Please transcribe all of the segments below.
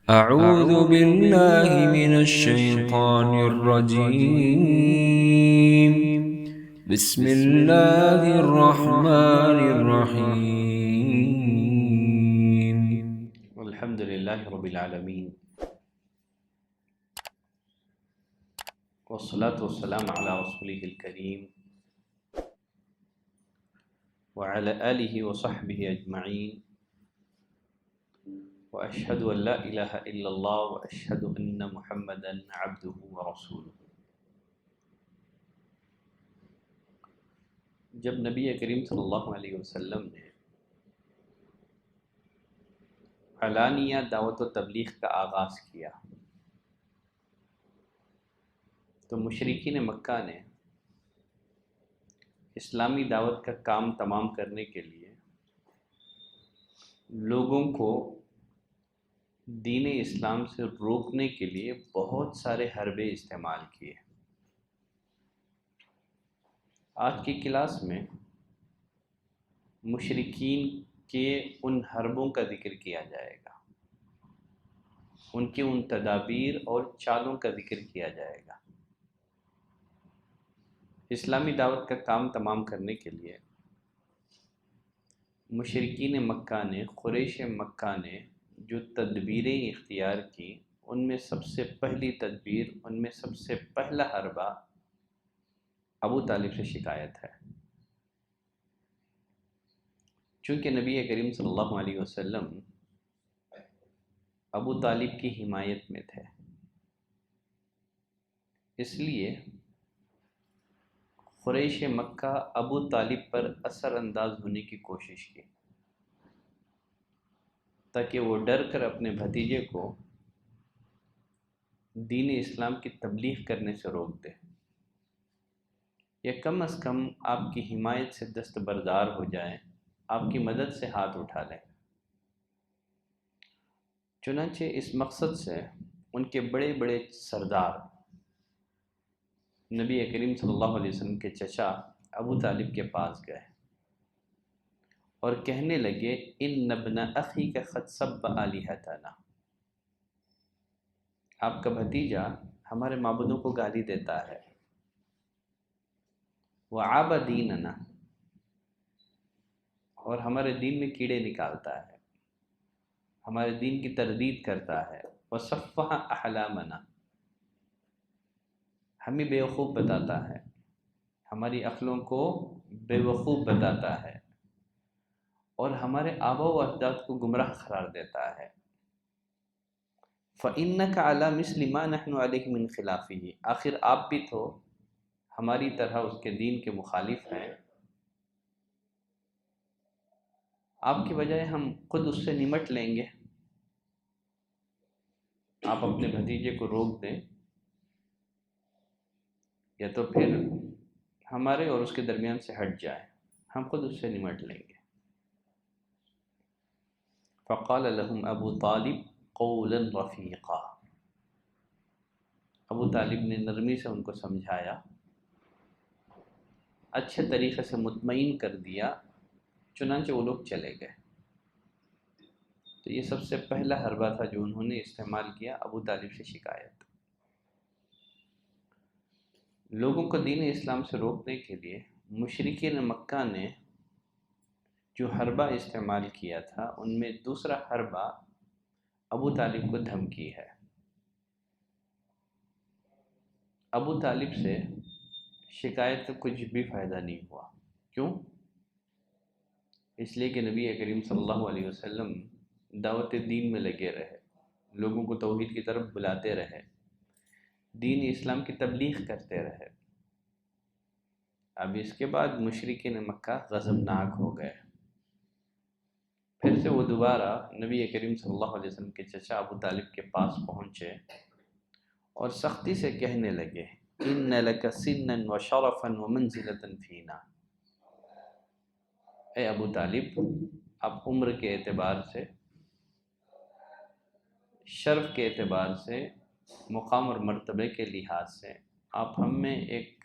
أعوذ بالله من الشيطان الرجيم. بسم الله الرحمن الرحيم. الحمد لله رب العالمين والصلاة والسلام على رسوله الكريم وعلى آله وصحبه أجمعين وأشهد أن لا إله إلا الله وأشهد أن محمدا عبده ورسوله۔ جب نبی کریم صلی اللہ علیہ وسلم نے علانیہ دعوت و تبلیغ کا آغاز کیا تو مشرکین مکہ نے اسلامی دعوت کا کام تمام کرنے کے لیے لوگوں کو دین اسلام سے روکنے کے لیے بہت سارے حربے استعمال کیے۔ آج کی کلاس میں مشرکین کے ان حربوں کا ذکر کیا جائے گا، ان کی ان تدابیر اور چالوں کا ذکر کیا جائے گا۔ اسلامی دعوت کا کام تمام کرنے کے لیے مشرکین مکہ نے، قریش مکہ نے جو تدبیریں اختیار کی، ان میں سب سے پہلی تدبیر، ان میں سب سے پہلا حربہ ابو طالب سے شکایت ہے۔ چونکہ نبی کریم صلی اللہ علیہ وسلم ابو طالب کی حمایت میں تھے، اس لیے قریش مکہ ابو طالب پر اثر انداز ہونے کی کوشش کی تاکہ وہ ڈر کر اپنے بھتیجے کو دین اسلام کی تبلیغ کرنے سے روک دے، یا کم از کم آپ کی حمایت سے دستبردار ہو جائیں، آپ کی مدد سے ہاتھ اٹھا لیں۔ چنانچہ اس مقصد سے ان کے بڑے بڑے سردار نبی کریم صلی اللہ علیہ وسلم کے چچا ابو طالب کے پاس گئے اور کہنے لگے ان ابن اخیک قد سب آلہتنا، آپ کا بھتیجا ہمارے معبودوں کو گالی دیتا ہے، وعاب دیننا، اور ہمارے دین میں کیڑے نکالتا ہے، ہمارے دین کی تردید کرتا ہے، وصفح احلامنا، ہمیں بیوقوف بتاتا ہے، ہماری عقلوں کو بیوقوف بتاتا ہے، اور ہمارے آبا و اجداد کو گمراہ قرار دیتا ہے۔ فَإِنَّكَ عَلَى مِثْلِ مَا نَحْنُ عَلَيْهِ مِنْ خِلَافِهِ، آخر آپ بھی تو ہماری طرح اس کے دین کے مخالف ہیں، آپ کی بجائے ہم خود اس سے نمٹ لیں گے، آپ اپنے بھتیجے کو روک دیں، یا تو پھر ہمارے اور اس کے درمیان سے ہٹ جائیں، ہم خود اس سے نمٹ لیں گے۔ فقال لهم ابو طالب قولا رفیقا، ابو طالب نے نرمی سے ان کو سمجھایا، اچھے طریقے سے مطمئن کر دیا، چنانچہ وہ لوگ چلے گئے۔ تو یہ سب سے پہلا حربہ تھا جو انہوں نے استعمال کیا، ابو طالب سے شکایت۔ لوگوں کو دین اسلام سے روکنے کے لیے مشرکین مکہ نے جو حربہ استعمال کیا تھا، ان میں دوسرا حربہ ابو طالب کو دھمکی ہے۔ ابو طالب سے شکایت کا کچھ بھی فائدہ نہیں ہوا، کیوں؟ اس لیے کہ نبی کریم صلی اللہ علیہ وسلم دعوت دین میں لگے رہے، لوگوں کو توحید کی طرف بلاتے رہے، دین اسلام کی تبلیغ کرتے رہے۔ اب اس کے بعد مشرکین مکہ غضبناک ہو گئے، پھر سے وہ دوبارہ نبی کریم صلی اللہ علیہ وسلم کے چچا ابو طالب کے پاس پہنچے اور سختی سے کہنے لگے ان لک سنا وشرفا ومنزلۃ فینا، اے ابو طالب، آپ عمر کے اعتبار سے، شرف کے اعتبار سے، مقام اور مرتبے کے لحاظ سے آپ ہم میں ایک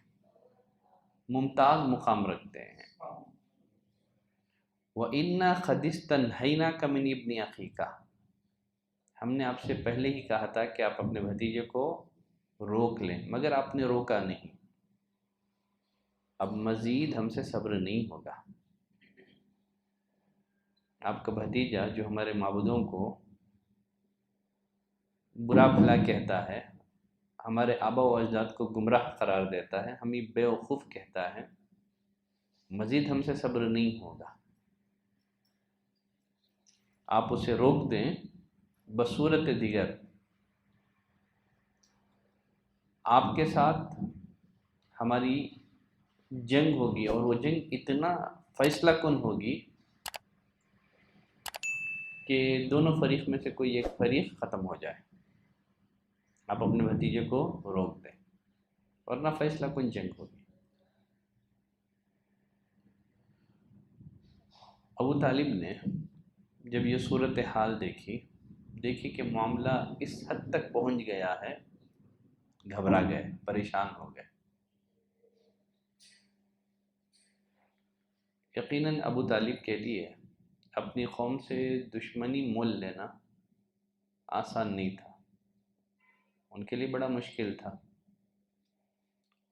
ممتاز مقام رکھتے ہیں۔ وَإِنَّا قَدِ اسْتَنْهَيْنَاكَ مِنْ ابْنِ أَخِيكَ، ہم نے آپ سے پہلے ہی کہا تھا کہ آپ اپنے بھتیجے کو روک لیں، مگر آپ نے روکا نہیں۔ اب مزید ہم سے صبر نہیں ہوگا۔ آپ کا بھتیجا جو ہمارے معبودوں کو برا بھلا کہتا ہے، ہمارے آبا و اجداد کو گمراہ قرار دیتا ہے، ہمیں بیوقوف کہتا ہے، مزید ہم سے صبر نہیں ہوگا۔ آپ اسے روک دیں، بصورت دیگر آپ کے ساتھ ہماری جنگ ہوگی، اور وہ جنگ اتنا فیصلہ کن ہوگی کہ دونوں فریق میں سے کوئی ایک فریق ختم ہو جائے۔ آپ اپنے بھتیجے کو روک دیں، ورنہ فیصلہ کن جنگ ہوگی۔ ابو طالب نے جب یہ صورتحال دیکھی کہ معاملہ اس حد تک پہنچ گیا ہے، گھبرا گئے، پریشان ہو گئے۔ یقیناً ابو طالب کے لیے اپنی قوم سے دشمنی مول لینا آسان نہیں تھا، ان کے لیے بڑا مشکل تھا،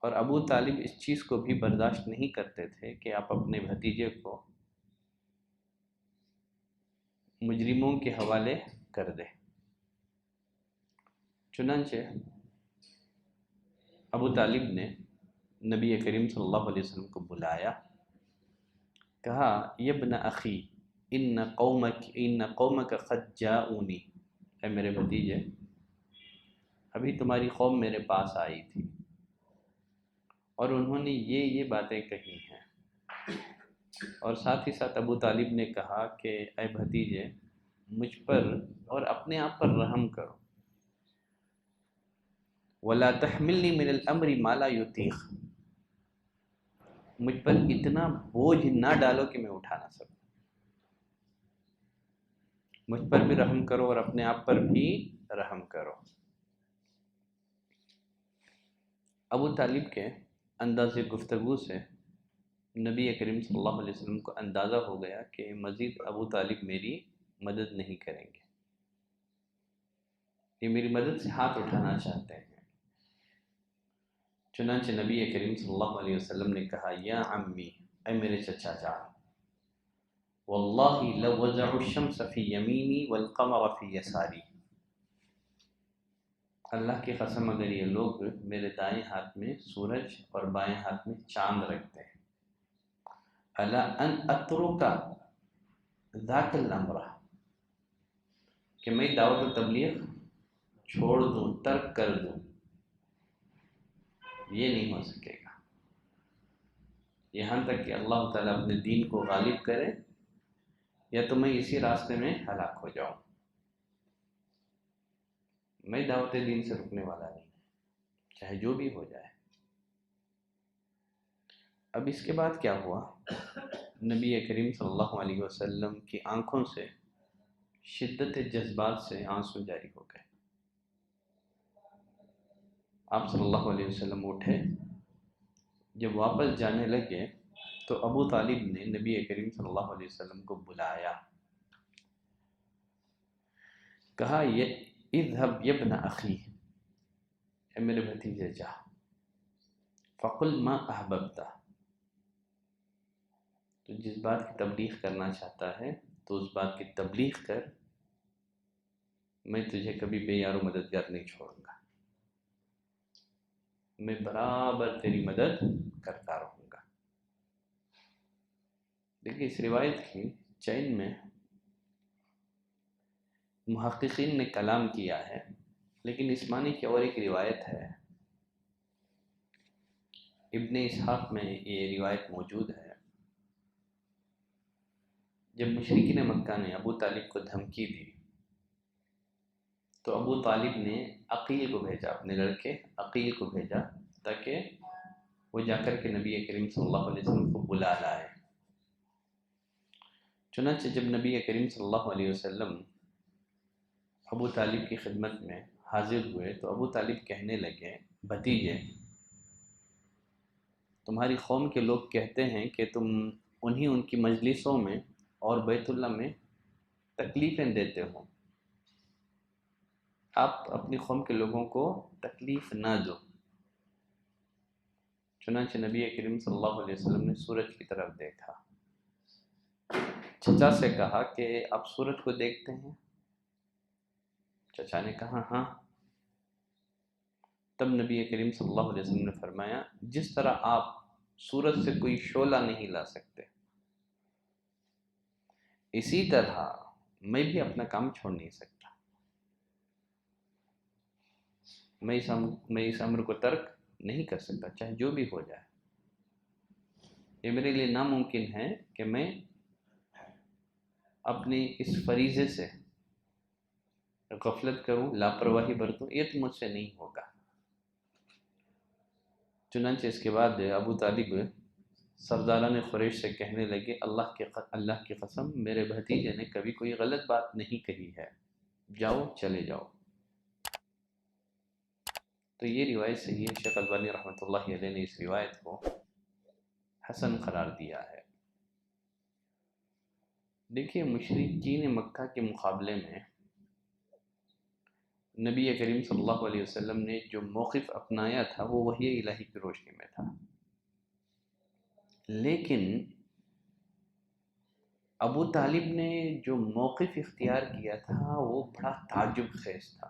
اور ابو طالب اس چیز کو بھی برداشت نہیں کرتے تھے کہ آپ اپنے بھتیجے کو مجرموں کے حوالے کر دیں۔ چنانچہ ابو طالب نے نبی کریم صلی اللہ علیہ وسلم کو بلایا، کہا یا ابن اخی ان قومک قد جاؤنی، اے میرے بھتیجے، ابھی تمہاری قوم میرے پاس آئی تھی اور انہوں نے یہ باتیں کہی ہیں۔ اور ساتھ ہی ساتھ ابو طالب نے کہا کہ اے بھتیجے، مجھ پر اور اپنے آپ پر رحم کرو، وَلَا تَحْمِلْنِي مِنَ الْأَمْرِ مَا لَا يُطِيقُ، مجھ پر اتنا بوجھ نہ ڈالو کہ میں اٹھا نہ سکوں، مجھ پر بھی رحم کرو اور اپنے آپ پر بھی رحم کرو۔ ابو طالب کے انداز گفتگو سے نبی کریم صلی اللہ علیہ وسلم کو اندازہ ہو گیا کہ مزید ابو طالب میری مدد نہیں کریں گے، یہ میری مدد سے ہاتھ اٹھانا چاہتے ہیں۔ چنانچہ نبی کریم صلی اللہ علیہ وسلم نے کہا یا عمی، اے میرے چچا جان، واللہ لو وضع الشمس فی یمینی والقمر فی یساری، اللہ کی قسم اگر یہ لوگ میرے دائیں ہاتھ میں سورج اور بائیں ہاتھ میں چاند رکھتے ہیں، الا ان اترک ذاک الامر، کہ میں دعوت و تبلیغ چھوڑ دوں، ترک کر دوں، یہ نہیں ہو سکے گا، یہاں تک کہ اللہ تعالیٰ اپنے دین کو غالب کرے یا تو میں اسی راستے میں ہلاک ہو جاؤں، میں دعوت دین سے رکنے والا نہیں، چاہے جو بھی ہو جائے۔ اب اس کے بعد کیا ہوا؟ نبی کریم صلی اللہ علیہ وسلم کی آنکھوں سے شدت جذبات سے آنسو جاری ہو گئے۔ آپ صلی اللہ علیہ وسلم اٹھے، جب واپس جانے لگے تو ابو طالب نے نبی کریم صلی اللہ علیہ وسلم کو بلایا، کہا اذهب یا ابن اخی، اے میرے بھتیجے جا، فقل ما احببت، تو جس بات کی تبلیغ کرنا چاہتا ہے تو اس بات کی تبلیغ کر، میں تجھے کبھی بے یار و مددگار نہیں چھوڑوں گا، میں برابر تیری مدد کرتا رہوں گا۔ دیکھیے اس روایت کی چین میں محققین نے کلام کیا ہے، لیکن اس معنی کی اور ایک روایت ہے، ابن اسحاق میں یہ روایت موجود ہے، جب مشرکین مکہ نے ابو طالب کو دھمکی دی تو ابو طالب نے عقیل کو بھیجا، اپنے لڑکے عقیل کو بھیجا تاکہ وہ جا کر کے نبی کریم صلی اللہ علیہ وسلم کو بلا لائے۔ چنانچہ جب نبی کریم صلی اللہ علیہ وسلم ابو طالب کی خدمت میں حاضر ہوئے تو ابو طالب کہنے لگے بھتیجے، تمہاری قوم کے لوگ کہتے ہیں کہ تم ان کی مجلسوں میں اور بیت اللہ میں تکلیفیں دیتے ہو، آپ اپنی قوم کے لوگوں کو تکلیف نہ دو۔ چنانچہ نبی کریم صلی اللہ علیہ وسلم نے سورج کی طرف دیکھا، چچا سے کہا کہ آپ سورج کو دیکھتے ہیں؟ چچا نے کہا ہاں۔ تب نبی کریم صلی اللہ علیہ وسلم نے فرمایا جس طرح آپ سورج سے کوئی شعلہ نہیں لا سکتے، اسی طرح میں بھی اپنا کام چھوڑ نہیں سکتا، میں اس امر کو ترک نہیں کر سکتا چاہے جو بھی ہو جائے۔ یہ میرے لیے ناممکن ہے کہ میں اپنے اس فریضے سے غفلت کروں، لاپرواہی برتوں، یہ تو مجھ سے نہیں ہوگا۔ چنانچہ اس کے بعد ابو طالب سرداران قریش سے کہنے لگے اللہ کی قسم میرے بھتیجے نے کبھی کوئی غلط بات نہیں کہی ہے، جاؤ چلے جاؤ۔ تو یہ روایت صحیح ہے، شیخ البانی رحمۃ اللہ علیہ نے اس روایت کو حسن قرار دیا ہے۔ دیکھیے مشرکین مکہ کے مقابلے میں نبی کریم صلی اللہ علیہ وسلم نے جو موقف اپنایا تھا وہ وحی الہی کی روشنی میں تھا، لیکن ابو طالب نے جو موقف اختیار کیا تھا وہ بڑا تعجب خیز تھا۔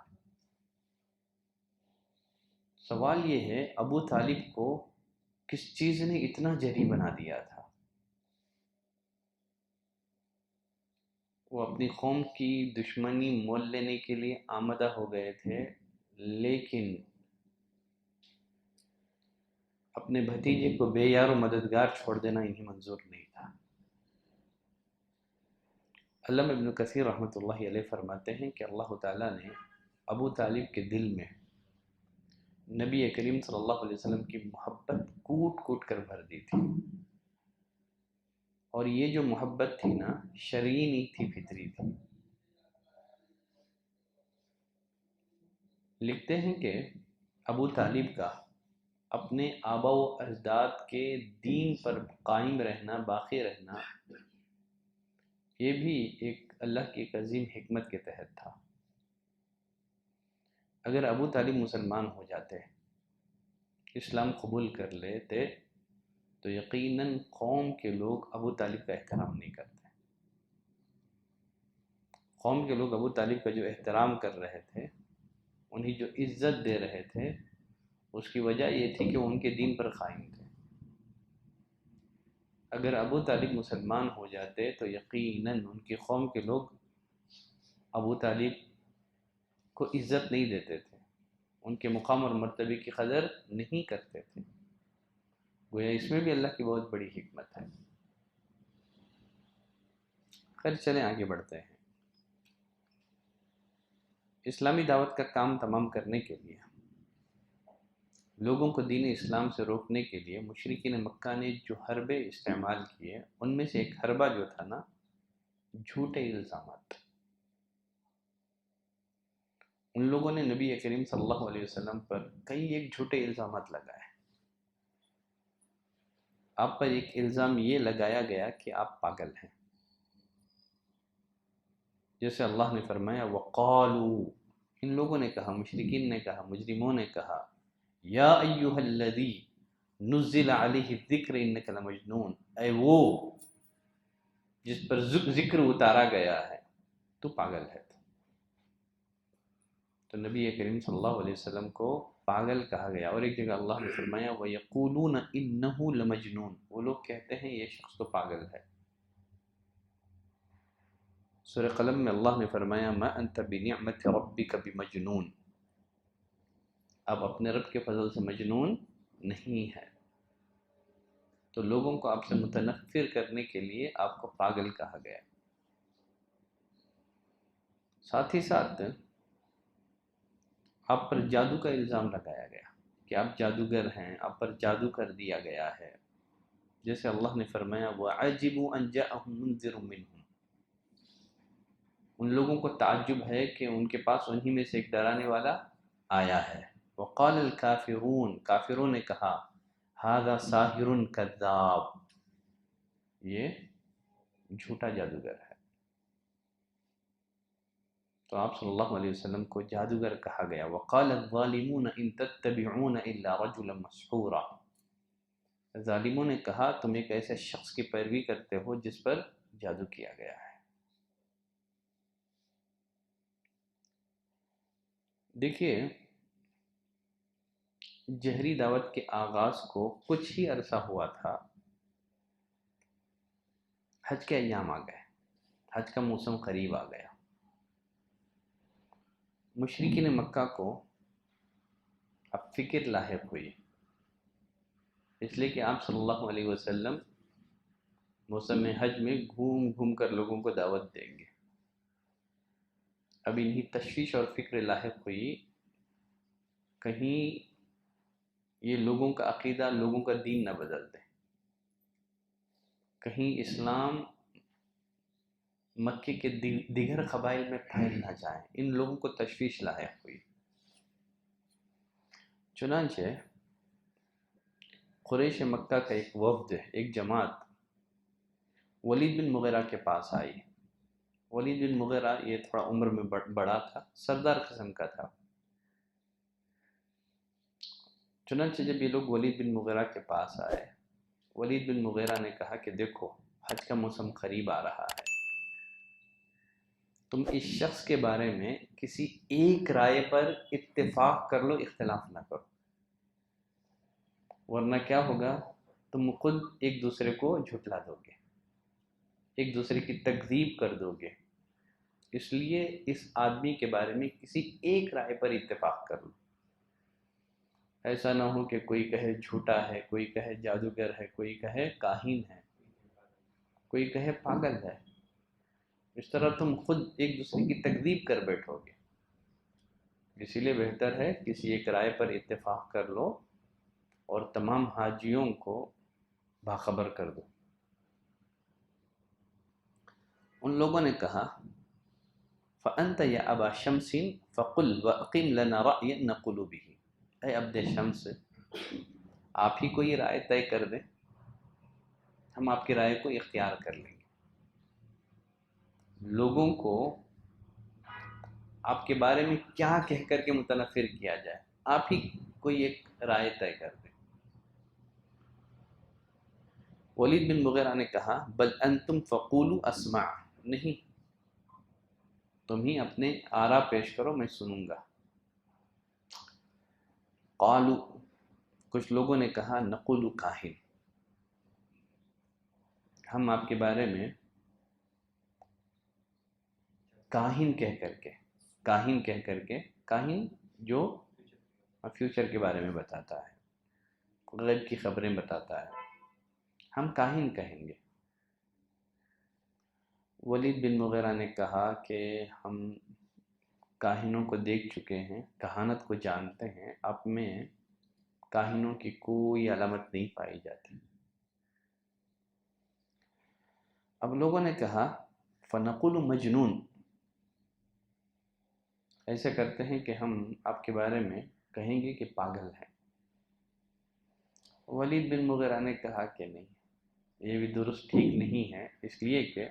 سوال یہ ہے ابو طالب کو کس چیز نے اتنا جری بنا دیا تھا؟ وہ اپنی قوم کی دشمنی مول لینے کے لیے آمادہ ہو گئے تھے، لیکن اپنے بھتیجے کو بے یار و مددگار چھوڑ دینا انہیں منظور نہیں تھا۔ علامہ ابن کثیر رحمۃ اللہ علیہ فرماتے ہیں کہ اللہ تعالیٰ نے ابو طالب کے دل میں نبی کریم صلی اللہ علیہ وسلم کی محبت کوٹ کوٹ کر بھر دی تھی، اور یہ جو محبت تھی نا شرعی نہیں تھی، فطری تھی۔ لکھتے ہیں کہ ابو طالب کا اپنے آبا و اجداد کے دین پر قائم رہنا، باقی رہنا، یہ بھی ایک اللہ کی ایک عظیم حکمت کے تحت تھا۔ اگر ابو طالب مسلمان ہو جاتے، اسلام قبول کر لیتے، تو یقیناً قوم کے لوگ ابو طالب کا احترام نہیں کرتے۔ قوم کے لوگ ابو طالب کا جو احترام کر رہے تھے، انہیں جو عزت دے رہے تھے، اس کی وجہ یہ تھی کہ وہ ان کے دین پر قائم تھے۔ اگر ابو طالب مسلمان ہو جاتے تو یقیناً ان کی قوم کے لوگ ابو طالب کو عزت نہیں دیتے تھے، ان کے مقام اور مرتبے کی قدر نہیں کرتے تھے۔ گویا اس میں بھی اللہ کی بہت بڑی حکمت ہے۔ خیر چلیں آگے بڑھتے ہیں۔ اسلامی دعوت کا کام تمام کرنے کے لیے، لوگوں کو دین اسلام سے روکنے کے لیے مشرکین مکہ نے جو حربے استعمال کیے، ان میں سے ایک حربہ جو تھا نا، جھوٹے الزامات۔ ان لوگوں نے نبی کریم صلی اللہ علیہ وسلم پر کئی ایک جھوٹے الزامات لگائے۔ آپ پر ایک الزام یہ لگایا گیا کہ آپ پاگل ہیں، جیسے اللہ نے فرمایا وَقَالُوا، ان لوگوں نے کہا، مشرکین نے کہا، مجرموں نے کہا، یا ایہا الذی نزل علیہ الذکر انک لمجنون، اے وہ جس پر ذکر اتارا گیا ہے تو پاگل ہے۔ تو نبی کریم صلی اللہ علیہ وسلم کو پاگل کہا گیا، اور ایک جگہ اللہ نے فرمایا وَيَقُولُونَ إِنَّهُ لَمَجْنُونَ، وہ لوگ کہتے ہیں یہ شخص تو پاگل ہے۔ سورہ قلم میں اللہ نے فرمایا مَا أَنْتَ بِنِعْمَةِ رَبِّكَ بِمَجْنُون، اب اپنے رب کے فضل سے مجنون نہیں ہے۔ تو لوگوں کو آپ سے متنفر کرنے کے لیے آپ کو پاگل کہا گیا۔ ساتھ ہی ساتھ آپ پر جادو کا الزام لگایا گیا کہ آپ جادوگر ہیں، آپ پر جادو کر دیا گیا ہے، جیسے اللہ نے فرمایا وَعَجِبُوا أَنْ جَاءَهُمْ مُنذِرٌ مِّنْهُمْ، ان لوگوں کو تعجب ہے کہ ان کے پاس انہی میں سے ایک ڈرانے والا آیا ہے۔ وَقَالَ الْكَافِرُونَ، کافروں نے کہا هَذَا سَاحِرٌ كَذَّابٌ، یہ جھوٹا جادوگر ہے۔ تو آپ صلی اللہ علیہ وسلم کو جادوگر کہا گیا. وقال الظالمون ان تتبعون الا رجلا مسحورا. ظالموں نے کہا تم ایک ایسے شخص کی پیروی کرتے ہو جس پر جادو کیا گیا ہے. دیکھیے جہری دعوت کے آغاز کو کچھ ہی عرصہ ہوا تھا، حج کے ایام آ گئے، حج کا موسم قریب آ گیا. مشرکین مکہ کو اب فکر لاحق ہوئی، اس لیے کہ آپ صلی اللہ علیہ وسلم موسم حج میں گھوم گھوم کر لوگوں کو دعوت دیں گے. اب انہیں تشویش اور فکر لاحق ہوئی، کہیں یہ لوگوں کا عقیدہ، لوگوں کا دین نہ بدل دیں، کہیں اسلام مکے کے دیگر قبائل میں پھیل نہ جائیں. ان لوگوں کو تشویش لاحق ہوئی. چنانچہ قریش مکہ کا ایک وفد، ایک جماعت ولید بن مغیرہ کے پاس آئی. ولید بن مغیرہ یہ تھوڑا عمر میں بڑا تھا، سردار قسم کا تھا. چنانچہ جب یہ لوگ ولید بن مغیرہ کے پاس آئے، ولید بن مغیرہ نے کہا کہ دیکھو حج کا موسم قریب آ رہا ہے، تم اس شخص کے بارے میں کسی ایک رائے پر اتفاق کر لو، اختلاف نہ کرو، ورنہ کیا ہوگا تم خود ایک دوسرے کو جھٹلا دو گے، ایک دوسرے کی تکذیب کر دو گے. اس لیے اس آدمی کے بارے میں کسی ایک رائے پر اتفاق کر لو. ایسا نہ ہو کہ کوئی کہے جھوٹا ہے، کوئی کہے جادوگر ہے، کوئی کہے کاہن ہے، کوئی کہے پاگل ہے. اس طرح تم خود ایک دوسرے کی تکذیب کر بیٹھو گے. اسی لیے بہتر ہے کسی ایک رائے پر اتفاق کر لو اور تمام حاجیوں کو باخبر کر دو. ان لوگوں نے کہا فَأَنْتَ يَا أَبَا شَمْسٍ فَقُلْ وَأَقِمْ لَنَا رَأْيًا نَقُولُ بِهِ. اے عبد شمس، آپ ہی کو یہ رائے طے کر دیں، ہم آپ کی رائے کو اختیار کر لیں گے. لوگوں کو آپ کے بارے میں کیا کہہ کر کے متنفر کیا جائے، آپ ہی کوئی ایک رائے طے کر دیں. ولید بن مغیرہ نے کہا بل انتم فقولوا اسمع. نہیں، تم ہی اپنے آرا پیش کرو، میں سنوں گا. قالوا، کچھ لوگوں نے کہا نقول کاہن، ہم آپ کے بارے میں کاہن کہہ کر کے کاہن جو فیوچر کے بارے میں بتاتا ہے، غیب کی خبریں بتاتا ہے، ہم کاہن کہیں گے. ولید بن مغیرہ نے کہا کہ ہم کاہنوں کو دیکھ چکے ہیں، کہانت کو جانتے ہیں، آپ میں کاہنوں کی کوئی علامت نہیں پائی جاتی. اب لوگوں نے کہا فنقول مجنون، ایسے کرتے ہیں کہ ہم آپ کے بارے میں کہیں گے کہ پاگل ہے. ولید بن مغیرہ نے کہا کہ نہیں، یہ بھی درست ٹھیک نہیں ہے، اس لیے کہ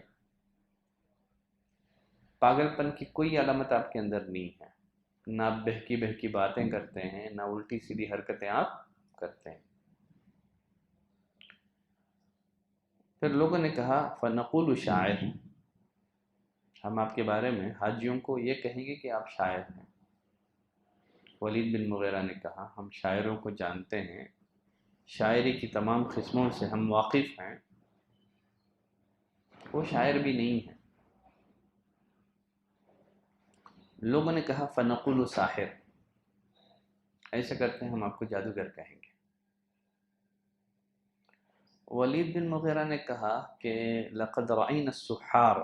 پاگل پن کی کوئی علامت آپ کے اندر نہیں ہے، نہ آپ بہکی باتیں کرتے ہیں، نہ الٹی سیدھی حرکتیں آپ کرتے ہیں. پھر لوگوں نے کہا فنقول شاعر، ہم آپ کے بارے میں حاجیوں کو یہ کہیں گے کہ آپ شاعر ہیں. ولید بن مغیرہ نے کہا ہم شاعروں کو جانتے ہیں، شاعری کی تمام قسموں سے ہم واقف ہیں، وہ شاعر بھی نہیں ہیں. لوگوں نے کہا فنقول ساحر، ایسا کرتے ہیں ہم آپ کو جادوگر کہیں گے. ولید بن مغیرہ نے کہا کہ لقد رأینا السحار،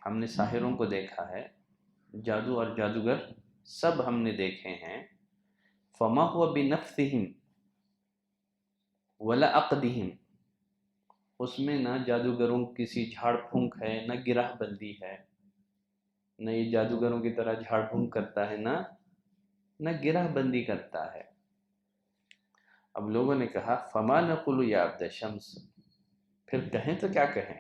ہم نے ساحروں کو دیکھا ہے، جادو اور جادوگر سب ہم نے دیکھے ہیں. فما هو بنفسهم ولا عقدهم، اس میں نہ جادوگروں کسی جھاڑ پھونک ہے، نہ گرہ بندی ہے، نہ یہ جادوگروں کی طرح جھاڑ پھونک کرتا ہے، نہ گرہ بندی کرتا ہے. اب لوگوں نے کہا فما نقول یا عبد شمس، پھر کہیں تو کیا کہیں.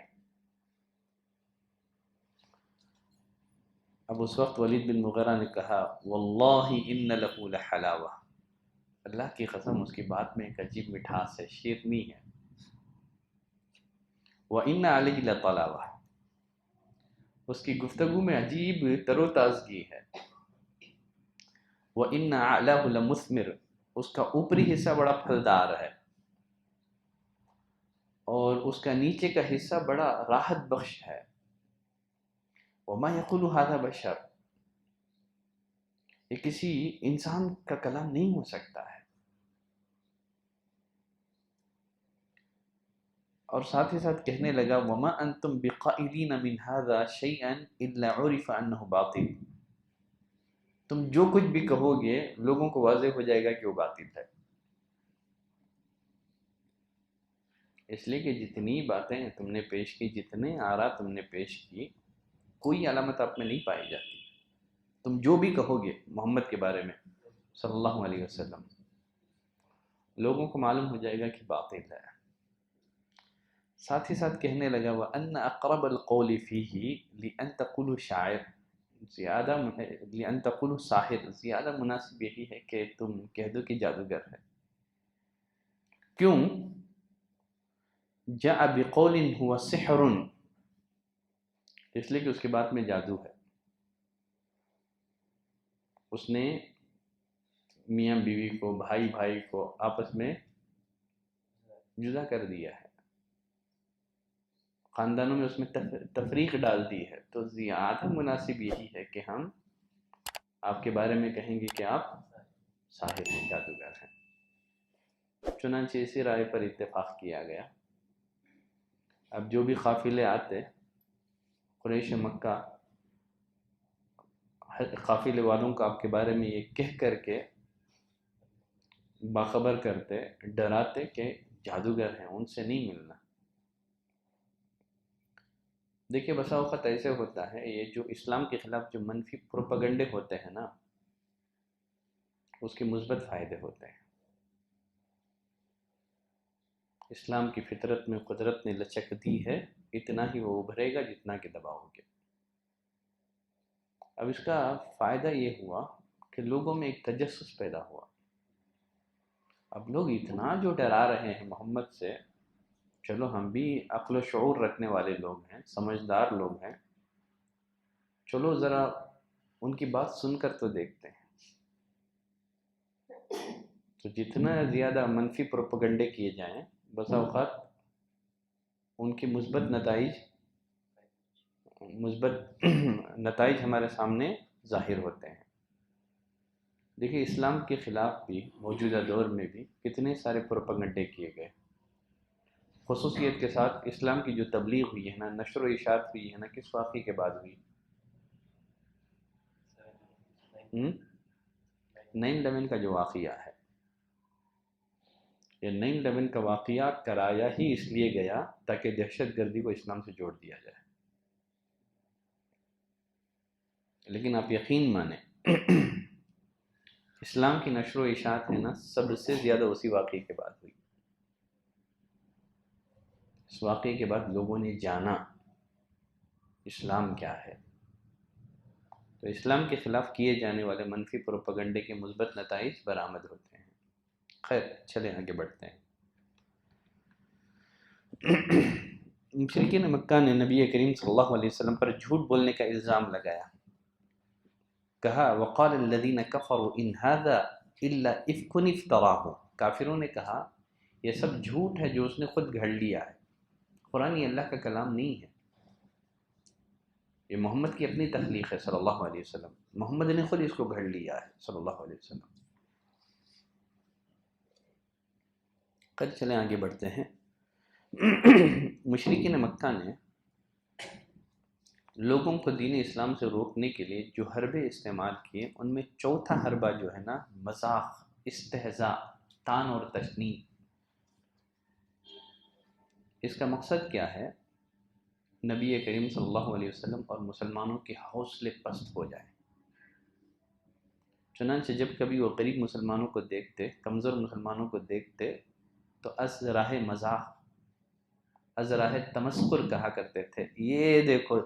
اب اس وقت ولید بن مغیرہ نے کہا واللہ ان لہ لحلاوہ، اللہ کی قسم اس کی بات میں ایک عجیب مٹھاس ہے، شیرنی ہے، وَإِنَّ عَلَيْهِ لَطَلَاوَةً، اس کی گفتگو میں عجیب تر و تازگی ہے، وَإِنَّ أَعْلَاهُ لَمُثْمِرٌ، اس کا اوپری حصہ بڑا پھلدار ہے اور اس کا نیچے کا حصہ بڑا راحت بخش ہے، وَمَا يَقُولُ هَذَا بَشَرٌ، یہ کسی انسان کا کلام نہیں ہو سکتا ہے، اور ساتھ ہی ساتھ کہنے لگا وَمَا أَنْتُمْ بِقَائِلِينَ مِنْ هَذَا شَيْئًا إِلَّا عُرِفَ أَنَّهُ بَاطِلٌ، تم جو کچھ بھی کہو گے لوگوں کو واضح ہو جائے گا کہ وہ باطل ہے، اس لیے کہ جتنی باتیں تم نے پیش کی، جتنے آراء تم نے پیش کی، کوئی علامت آپ میں نہیں پائی جاتی، تم جو بھی کہو گے محمد کے بارے میں صلی اللہ علیہ وسلم، لوگوں کو معلوم ہو جائے گا کہ باطل ہے۔ ساتھ ہی ساتھ کہنے لگا وَأَنَّ أَقْرَبَ الْقَوْلِ فِيهِ لِأَن تَقُولُوا شَاعِرٌ، زیادہ لِأَن تَقُولُوا سَاحِرٌ، زیادہ مناسب یہی ہے کہ تم کہہ دو کہ جادوگر ہے، کیوں؟ جاء بقول هو سحر، اس لیے کہ اس کے بعد میں جادو ہے، اس نے میاں بیوی کو، بھائی بھائی کو آپس میں جدا کر دیا ہے، خاندانوں میں اس میں تفریق ڈال دی ہے، تو زیادہ مناسب یہی ہے کہ ہم آپ کے بارے میں کہیں گے کہ آپ ساحر ہیں، جادوگر ہیں۔ چنانچہ اسی رائے پر اتفاق کیا گیا۔ اب جو بھی قافلے آتے، قریش مکہ قافلے والوں کو آپ کے بارے میں یہ کہہ کر کے باخبر کرتے، ڈراتے کہ جادوگر ہیں، ان سے نہیں ملنا۔ دیکھیے بسا اوقات ایسے ہوتا ہے، یہ جو اسلام کے خلاف جو منفی پروپیگنڈے ہوتے ہیں نا، اس کے مثبت فائدے ہوتے ہیں۔ اسلام کی فطرت میں قدرت نے لچک دی ہے، اتنا ہی وہ ابھرے گا جتنا کہ دباؤ گے۔ اب اس کا فائدہ یہ ہوا کہ لوگوں میں ایک تجسس پیدا ہوا، اب لوگ اتنا جو ڈرا رہے ہیں محمد سے، چلو ہم بھی عقل و شعور رکھنے والے لوگ ہیں، سمجھدار لوگ ہیں، چلو ذرا ان کی بات سن کر تو دیکھتے ہیں۔ تو جتنا زیادہ منفی پروپیگنڈے کیے جائیں، بسا اوقات ان کی مثبت نتائج ہمارے سامنے ظاہر ہوتے ہیں۔ دیکھیے اسلام کے خلاف بھی موجودہ دور میں بھی کتنے سارے پروپیگنڈے کیے گئے، خصوصیت کے ساتھ اسلام کی جو تبلیغ ہوئی ہے نا، نشر و اشاعت ہوئی ہے نا، کس واقعے کے بعد ہوئی؟ 9/11 کا جو واقعہ ہے، یہ 9/11 کا واقعہ کرایا ہی اس لیے گیا تاکہ دہشت گردی کو اسلام سے جوڑ دیا جائے، لیکن آپ یقین مانیں اسلام کی نشر و اشاعت ہے نا، سب سے زیادہ اسی واقعے کے بعد ہوئی۔ اس واقعے کے بعد لوگوں نے جانا اسلام کیا ہے، تو اسلام کے خلاف کیے جانے والے منفی پروپیگنڈے کے مثبت نتائج برآمد ہوتے ہیں۔ خیر چلیں آگے بڑھتے ہیں۔ مشرکین مکہ نے نبی کریم صلی اللہ علیہ وسلم پر جھوٹ بولنے کا الزام لگایا، کہا وقال الذین کفروا ان ھذا الا افک افتراہ، کافروں نے کہا یہ سب جھوٹ ہے جو اس نے خود گھڑ لیا ہے، قرآن یہ اللہ کا کلام نہیں ہے، یہ محمد کی اپنی تخلیق ہے صلی اللہ علیہ وسلم، محمد نے خود اس کو گھڑ لیا ہے صلی اللہ علیہ وسلم۔ قد چلیں آگے بڑھتے ہیں۔ مشرکین مکہ نے لوگوں کو دین اسلام سے روکنے کے لیے جو حربے استعمال کیے، ان میں چوتھا حربہ جو ہے نا، مذاق، استہزاء، تان اور تشنیع۔ اس کا مقصد کیا ہے؟ نبی کریم صلی اللہ علیہ وسلم اور مسلمانوں کے حوصلے پست ہو جائیں۔ چنانچہ جب کبھی وہ غریب مسلمانوں کو دیکھتے، کمزور مسلمانوں کو دیکھتے، تو از راہ مذاق، از راہ تمسخر کہا کرتے تھے، یہ دیکھو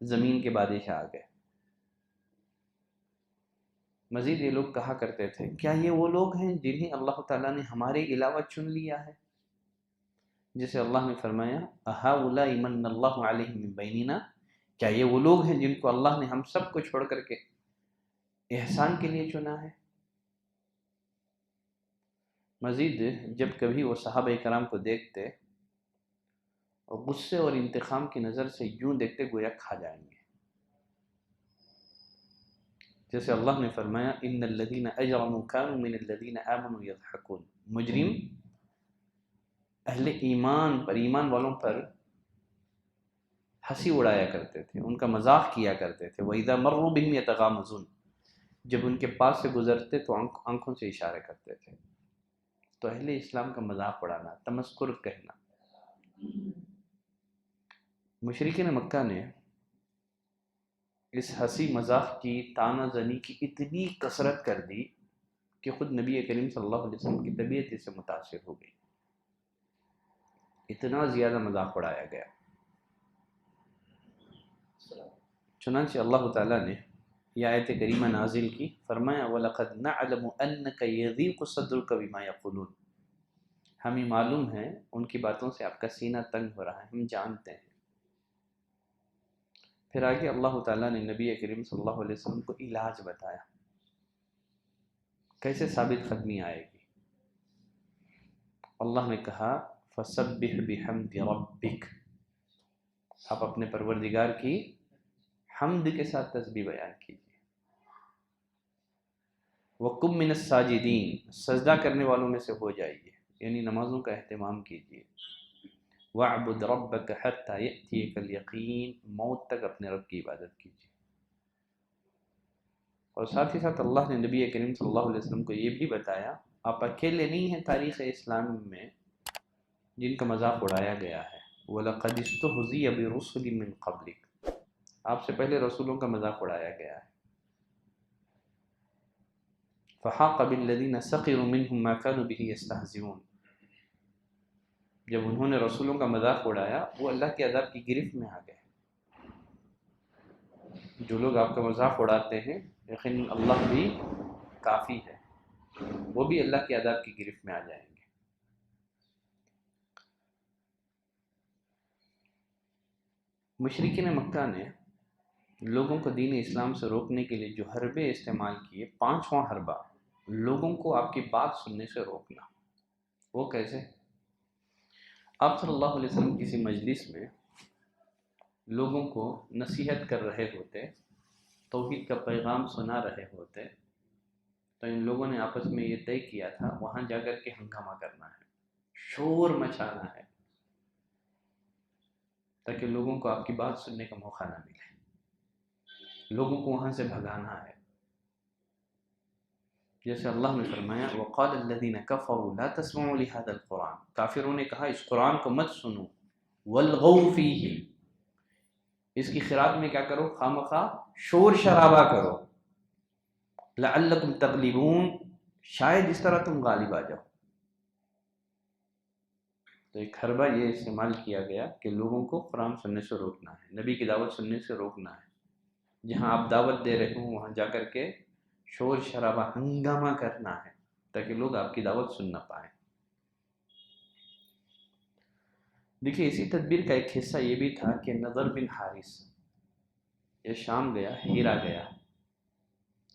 زمین کے بادشاہ آ گئے، مزید یہ لوگ کہا کرتے تھے کیا یہ وہ لوگ ہیں جنہیں اللہ تعالیٰ نے ہمارے علاوہ چن لیا ہے؟ جسے اللہ نے فرمایا اَهَؤُلَاءِ مَنَّ اللَّهُ عَلَيْهِم مِّن بَيْنِنَا، کیا یہ وہ لوگ ہیں جن کو اللہ نے ہم سب کو چھوڑ کر کے احسان کے لیے چنا ہے؟ مزید جب کبھی وہ صحابہ کرام کو دیکھتے اور غصے اور انتقام کی نظر سے یوں دیکھتے گویا کھا جائیں گے، جیسے اللہ نے فرمایا ان الذین اجرموا كانوا من الذین آمنوا يضحكون، مجرم اہل ایمان پر، ایمان والوں پر ہنسی اڑایا کرتے تھے، ان کا مذاق کیا کرتے تھے، وَإِذَا مَرُّوا بِهِمْ يَتَغَامَزُونَ، جب ان کے پاس سے گزرتے تو آنکھوں سے اشارے کرتے تھے۔ تو اہل اسلام کا مذاق اڑانا، تمسخر کہنا، مشرکین مکہ نے اس ہنسی مذاق کی، طعنہ زنی کی اتنی کثرت کر دی کہ خود نبی کریم صلی اللہ علیہ وسلم کی طبیعت اس سے متاثر ہو گئی، اتنا زیادہ مذاق اڑایا گیا۔ چنانچہ اللہ تعالیٰ نے یہ آیت کریمہ نازل کی، فرمایا وَلَقَدْ نَعْلَمُ أَنَّكَ يَضِيقُ صَدْرُكَ بِمَا يَقُولُونَ، ہمیں معلوم ہے ان کی باتوں سے آپ کا سینہ تنگ ہو رہا ہے، ہم جانتے ہیں۔ پھر آگے اللہ تعالیٰ نے نبی کریم صلی اللہ علیہ وسلم کو علاج بتایا، کیسے ثابت قدمی آئے گی۔ اللہ نے کہا فَسَبِّحْ بِحَمْدِ رَبِّكَ، آپ اپنے پروردگار کی حمد کے ساتھ تسبیح بیان کیجیے، وَقُم مِّنَ السَّاجِدِينَ، سجدہ کرنے والوں میں سے ہو جائیے، یعنی نمازوں کا اہتمام کیجیے، وَاعْبُدْ رَبَّكَ حَتَّى يَأْتِيَكَ الْيَقِينُ، موت تک اپنے رب کی عبادت کیجیے۔ اور ساتھ ہی ساتھ اللہ نے نبی کریم صلی اللہ علیہ وسلم کو یہ بھی بتایا آپ اکیلے نہیں ہیں تاریخ اسلام میں جن کا مذاق اڑایا گیا ہے، وَلَقَدِ اسْتُهْزِئَ بِرُسُلٍ مِّن قَبْلِكَ، آپ سے پہلے رسولوں کا مذاق اڑایا گیا ہے۔ فَحَاقَ بِالَّذِينَ سَخِرُوا مِنْهُمْ مَا كَانُوا بِهِ يَسْتَهْزِئُونَ، جب انہوں نے رسولوں کا مذاق اڑایا وہ اللہ کے عذاب کی گرفت میں آ گئے۔ جو لوگ آپ کا مذاق اڑاتے ہیں یقیناً اللہ بھی کافی ہے، وہ بھی اللہ کے عذاب کی گرفت میں آ جائیں گے۔ مشرکین مکہ نے لوگوں کو دین اسلام سے روکنے کے لیے جو حربے استعمال کیے، پانچواں حربہ لوگوں کو آپ کی بات سننے سے روکنا۔ وہ کیسے؟ آپ صلی اللہ علیہ وسلم کسی مجلس میں لوگوں کو نصیحت کر رہے ہوتے، توحید کا پیغام سنا رہے ہوتے، تو ان لوگوں نے آپس میں یہ طے کیا تھا وہاں جا کر کے ہنگامہ کرنا ہے، شور مچانا ہے، تاکہ لوگوں کو آپ کی بات سننے کا موقع نہ ملے، لوگوں کو وہاں سے بھگانا ہے۔ جیسے اللہ نے فرمایا وَقَالَ الَّذِينَ كَفَرُوا لَا تَسْمَعُوا لِهَذَا الْقُرْآنِ، کافروں نے کہا اس قرآن کو مت سنو، وَالْغَوْا فِيهِ، اس کی خیرات میں کیا کرو، خامخواہ شور شرابہ کرو، لَعَلَّكُمْ تَغْلِبُونَ، شاید اس طرح تم غالب آ جاؤ۔ تو ایک حربہ یہ استعمال کیا گیا کہ لوگوں کو قرآن سننے سے روکنا ہے، نبی کی دعوت سننے سے روکنا ہے، جہاں آپ دعوت دے رہے ہوں وہاں جا کر کے شور شرابہ ہنگامہ کرنا ہے تاکہ لوگ آپ کی دعوت سن نہ پائیں۔ دیکھیے اسی تدبیر کا ایک حصہ یہ بھی تھا کہ نضر بن حارث یہ شام گیا، ہیرا گیا،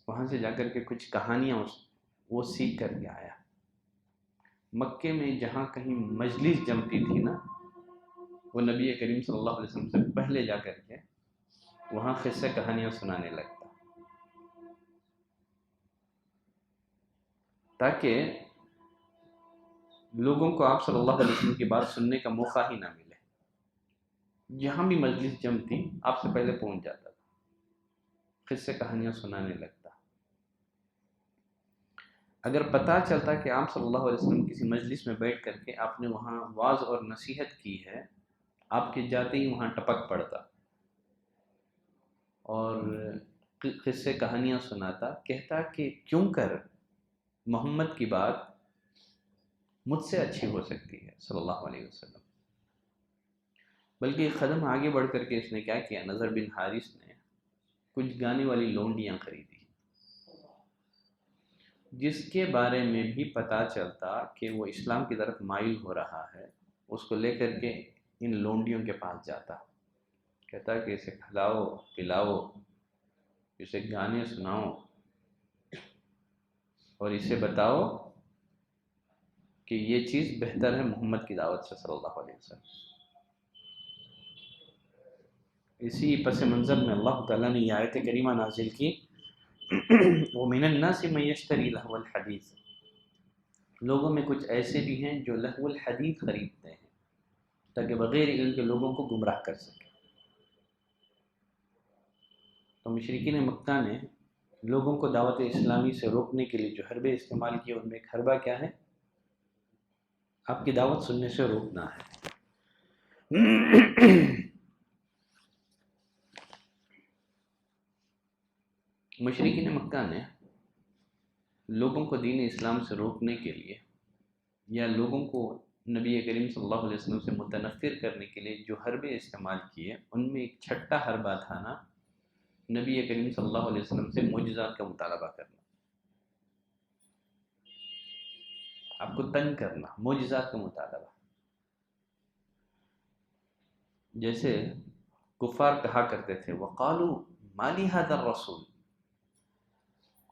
وہاں سے جا کر کے کچھ کہانیاں وہ سیکھ کر کے آیا۔ مکے میں جہاں کہیں مجلس جمتی تھی نا، وہ نبی کریم صلی اللہ علیہ وسلم سے پہلے جا کر کے وہاں قصے کہانیاں سنانے لگتا، تاکہ لوگوں کو آپ صلی اللہ علیہ وسلم کی بات سننے کا موقع ہی نہ ملے۔ جہاں بھی مجلس جمتی آپ سے پہلے پہنچ جاتا تھا، قصے کہانیاں سنانے لگتا۔ اگر پتہ چلتا کہ آپ صلی اللہ علیہ وسلم کسی مجلس میں بیٹھ کر کے آپ نے وہاں واعظ اور نصیحت کی ہے، آپ کے جاتے ہی وہاں ٹپک پڑتا اور قصے کہانیاں سناتا، کہتا کہ کیوں کر محمد کی بات مجھ سے اچھی ہو سکتی ہے صلی اللہ علیہ وسلم۔ بلکہ ایک قدم آگے بڑھ کر کے اس نے کیا کیا، نضر بن حارث نے کچھ گانے والی لونڈیاں خریدی، جس کے بارے میں بھی پتہ چلتا کہ وہ اسلام کی طرف مائل ہو رہا ہے، اس کو لے کر کے ان لونڈیوں کے پاس جاتا، کہتا کہ اسے کھلاؤ پلاؤ، اسے گانے سناؤ اور اسے بتاؤ کہ یہ چیز بہتر ہے محمد کی دعوت سے صلی اللہ علیہ وسلم۔ اسی پس منظر میں اللہ تعالیٰ نے یہ آیت کریمہ نازل کی، وَمِنَ النَّاسِ مَن يَشْتَرِي لَهْوَ الْحَدِيثِ، لوگوں میں کچھ ایسے بھی ہیں جو لہو الحدیث خریدتے ہیں تاکہ بغیر علم کے لوگوں کو گمراہ کر سکیں۔ تو مشرکین مکہ نے لوگوں کو دعوت اسلامی سے روکنے کے لیے جو حربے استعمال کیے، ان میں ایک حربہ کیا ہے؟ آپ کی دعوت سننے سے روکنا ہے۔ مشرکین مکہ نے لوگوں کو دین اسلام سے روکنے کے لیے یا لوگوں کو نبی کریم صلی اللہ علیہ وسلم سے متنفر کرنے کے لیے جو حربے استعمال کیے، ان میں ایک چھٹا حربہ تھا نا، نبی کریم صلی اللہ علیہ وسلم سے معجزات کا مطالبہ کرنا، آپ کو تنگ کرنا، معجزات کا مطالبہ۔ جیسے کفار کہا کرتے تھے وَقَالُوا مَا لِهَذَا الرَّسُولِ،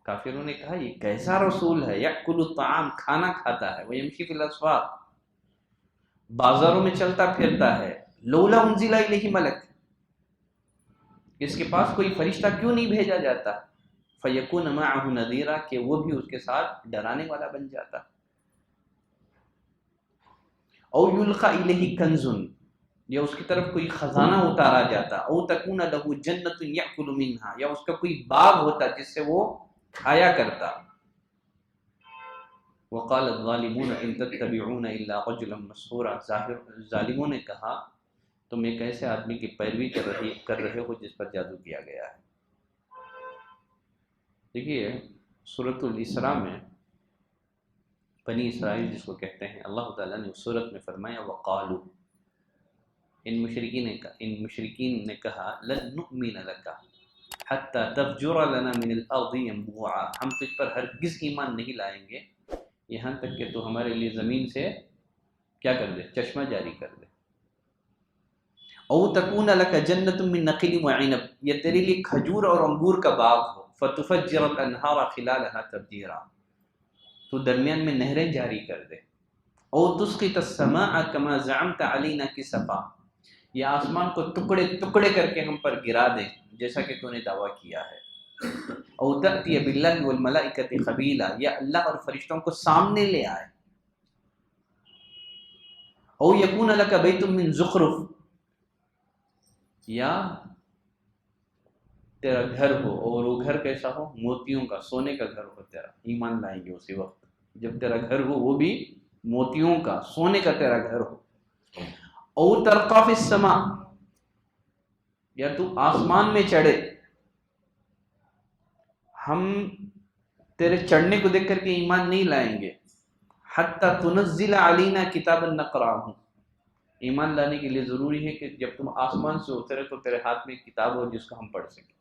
کافروں نے کہا یہ کیسا رسول ہے، یأکل الطعام، کھانا کھاتا ہے، وَيَمْشِي فِي الْأَسْوَاقِ، بازاروں میں چلتا پھرتا ہے، لولا انزل الیہ ملک، اس کے پاس کوئی فرشتہ کیوں نہیں بھیجا جاتا، فیکون معہ نذیرا، کہ وہ بھی اس کے ساتھ ڈرانے والا بن جاتا، او یلقى الیہ کنز، یا اس کی طرف کوئی خزانہ اتارا جاتا، او تکون لہ جنۃ یأکل منہا، یا اس کا کوئی باغ ہوتا جس سے وہ کھایا کرتا۔ وقال الظالمون ان تتبعون الا رجلا مسحورا، ظالموں نے کہا تم ایک ایسے آدمی کی پیروی کر رہے ہو جس پر جادو کیا گیا ہے۔ دیکھیے سورۃ الاسراء میں بنی اسرائیل جس کو کہتے ہیں، اللہ تعالیٰ نے اس سورت میں فرمایا وقالو، ان مشرکین نے کہا لن نؤمن لک حتی تفجر لنا من الارض ينبوعا، ہم تجھ پر ہرگز ایمان نہیں لائیں گے یہاں تک کہ تو ہمارے لیے زمین سے کیا کر دے، چشمہ جاری کر دے، او تکون لک جنۃ من نخیل وعنب، یہ تیرے لیے کھجور اور انگور کا باغ ہو، فتفجر الانہار خلالها تفجیرا، تو درمیان میں نہریں جاری کر دے، او تسقط السماء کما زعمت علینا کسفا، یا آسمان کو ٹکڑے ٹکڑے کر کے ہم پر گرا دے جیسا کہ تو نے دعویٰ کیا ہے، او تأتی باللہ والملائکۃ قبیلا، یا اللہ اور فرشتوں کو سامنے لے آئے، او یکون لک بیت من زخرف، یا تیرا گھر ہو اور وہ گھر کیسا ہو، موتیوں کا، سونے کا گھر ہو تیرا، ایمان لائیں گے اسی وقت جب تیرا گھر ہو وہ بھی موتیوں کا، سونے کا تیرا گھر ہو، او ترقی فی السماء، یا تو آسمان میں چڑھے، ہم تیرے چڑھنے کو دیکھ کر کے ایمان نہیں لائیں گے، حتی تنزل علینا کتابا نقرأہ، ایمان لانے کے لیے ضروری ہے کہ جب تم آسمان سے اترے تو تیرے ہاتھ میں ایک کتاب ہو جس کو ہم پڑھ سکیں۔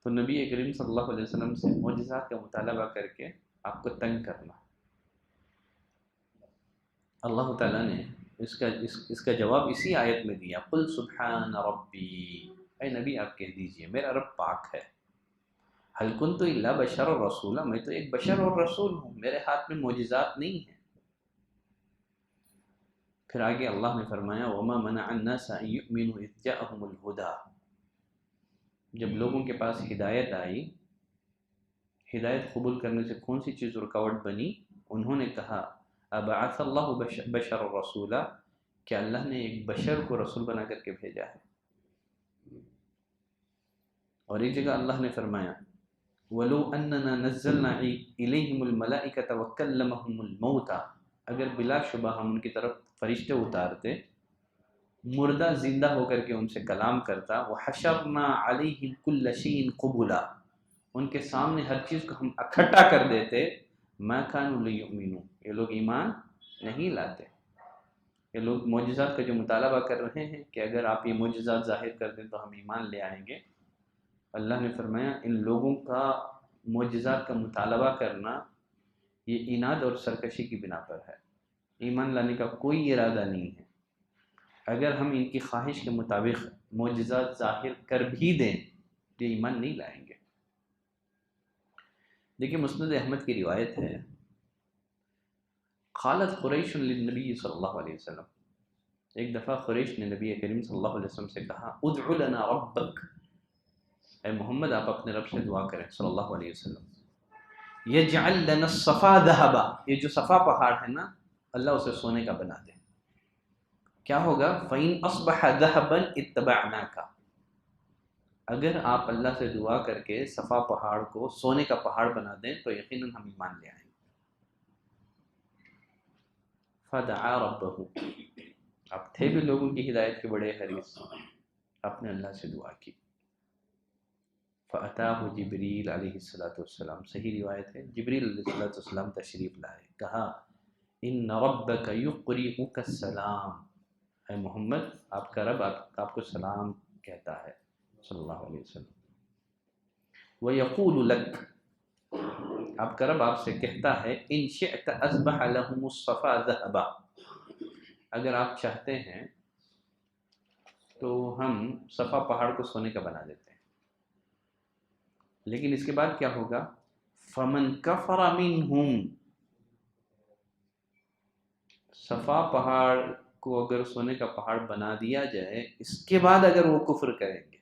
تو نبی کریم صلی اللہ علیہ وسلم سے معجزات کا مطالبہ کر کے آپ کو تنگ کرنا، اللہ تعالیٰ نے اس کا جواب اسی آیت میں دیا، قل سبحان ربی، اے نبی آپ کہہ دیجئے میرا رب پاک ہے، هل كنت الا بشر رسولا، میں تو ایک بشر اور رسول ہوں، میرے ہاتھ میں معجزات نہیں ہیں۔ پھر آگے اللہ نے فرمایا وما منع الناس ان يؤمنوا اذ جاءهم الهدى، جب لوگوں کے پاس ہدایت آئی، ہدایت قبول کرنے سے کون سی چیز رکاوٹ بنی؟ انہوں نے کہا ابعث اللہ بشر رسولا، کہ اللہ نے ایک بشر کو رسول بنا کر کے بھیجا ہے۔ اور ایک جگہ اللہ نے فرمایا وَلَوْ أَنَّنَا نَزَّلْنَا إِلَيْهِمُ الْمَلَائِكَةَ وَكَلَّمَهُمُ الْمَوْتَى، اگر بلا شبہ ہم ان کی طرف فرشتے اتارتے، مردہ زندہ ہو کر کے ان سے کلام کرتا، وَحَشَرْنَا عَلَيْهِمْ كُلَّ شَيْءٍ قُبُلًا، ان کے سامنے ہر چیز کو ہم اکٹھا کر دیتے، مَا كَانُوا لِيُؤْمِنُوا، یہ لوگ ایمان نہیں لاتے۔ یہ لوگ معجزات کا جو مطالبہ کر رہے ہیں کہ اگر آپ یہ معجزات ظاہر کر دیں تو ہم ایمان لے آئیں گے، اللہ نے فرمایا ان لوگوں کا معجزات کا مطالبہ کرنا یہ عناد اور سرکشی کی بنا پر ہے، ایمان لانے کا کوئی ارادہ نہیں ہے۔ اگر ہم ان کی خواہش کے مطابق معجزات ظاہر کر بھی دیں تو ایمان نہیں لائیں گے۔ دیکھیں مسند احمد کی روایت ہے، قالت قریش للنبی صلی اللہ علیہ وسلم، ایک دفعہ قریش نے نبی کریم صلی اللہ علیہ وسلم سے کہا ادع لنا ربک، اے محمد آپ اپنے رب سے دعا کریں صلی اللہ علیہ وسلم، یجعل لنا الصفا ذهبا، یہ جو صفا پہاڑ ہے نا اللہ اسے سونے کا بنا دے، کیا ہوگا؟ فَإِنْ أَصْبَحَ ذَهَبًا اتَّبَعْنَاكَ، اگر آپ اللہ سے دعا کر کے صفا پہاڑ کو سونے کا پہاڑ بنا دیں تو یقیناً ہم ایمان لے آئیں گے۔ فَدَعَا رَبَّهُ، آپ تھے بھی لوگوں کی ہدایت کے بڑے حریص، آپ نے اللہ سے دعا کی۔ فَأَتَاهُ جبریل علیہ السلام، صحیح روایت ہے، جبریل علیہ السلام تشریف لائے، کہا ان ربک یقرئک السلام، اے محمد آپ کا رب آپ کو سلام کہتا ہے صلی اللہ علیہ وسلم۔ وَيَقُولُ لَكَ، آپ کا رب آپ سے کہتا ہے ان شئت اصبح لهم الصفا ذهبا، اگر آپ چاہتے ہیں تو ہم صفا پہاڑ کو سونے کا بنا دیتے ہیں، لیکن اس کے بعد کیا ہوگا؟ فَمَنْ كَفَرَ مِنْهُمْ، صفا پہاڑ کو اگر سونے کا پہاڑ بنا دیا جائے اس کے بعد اگر وہ کفر کریں گے،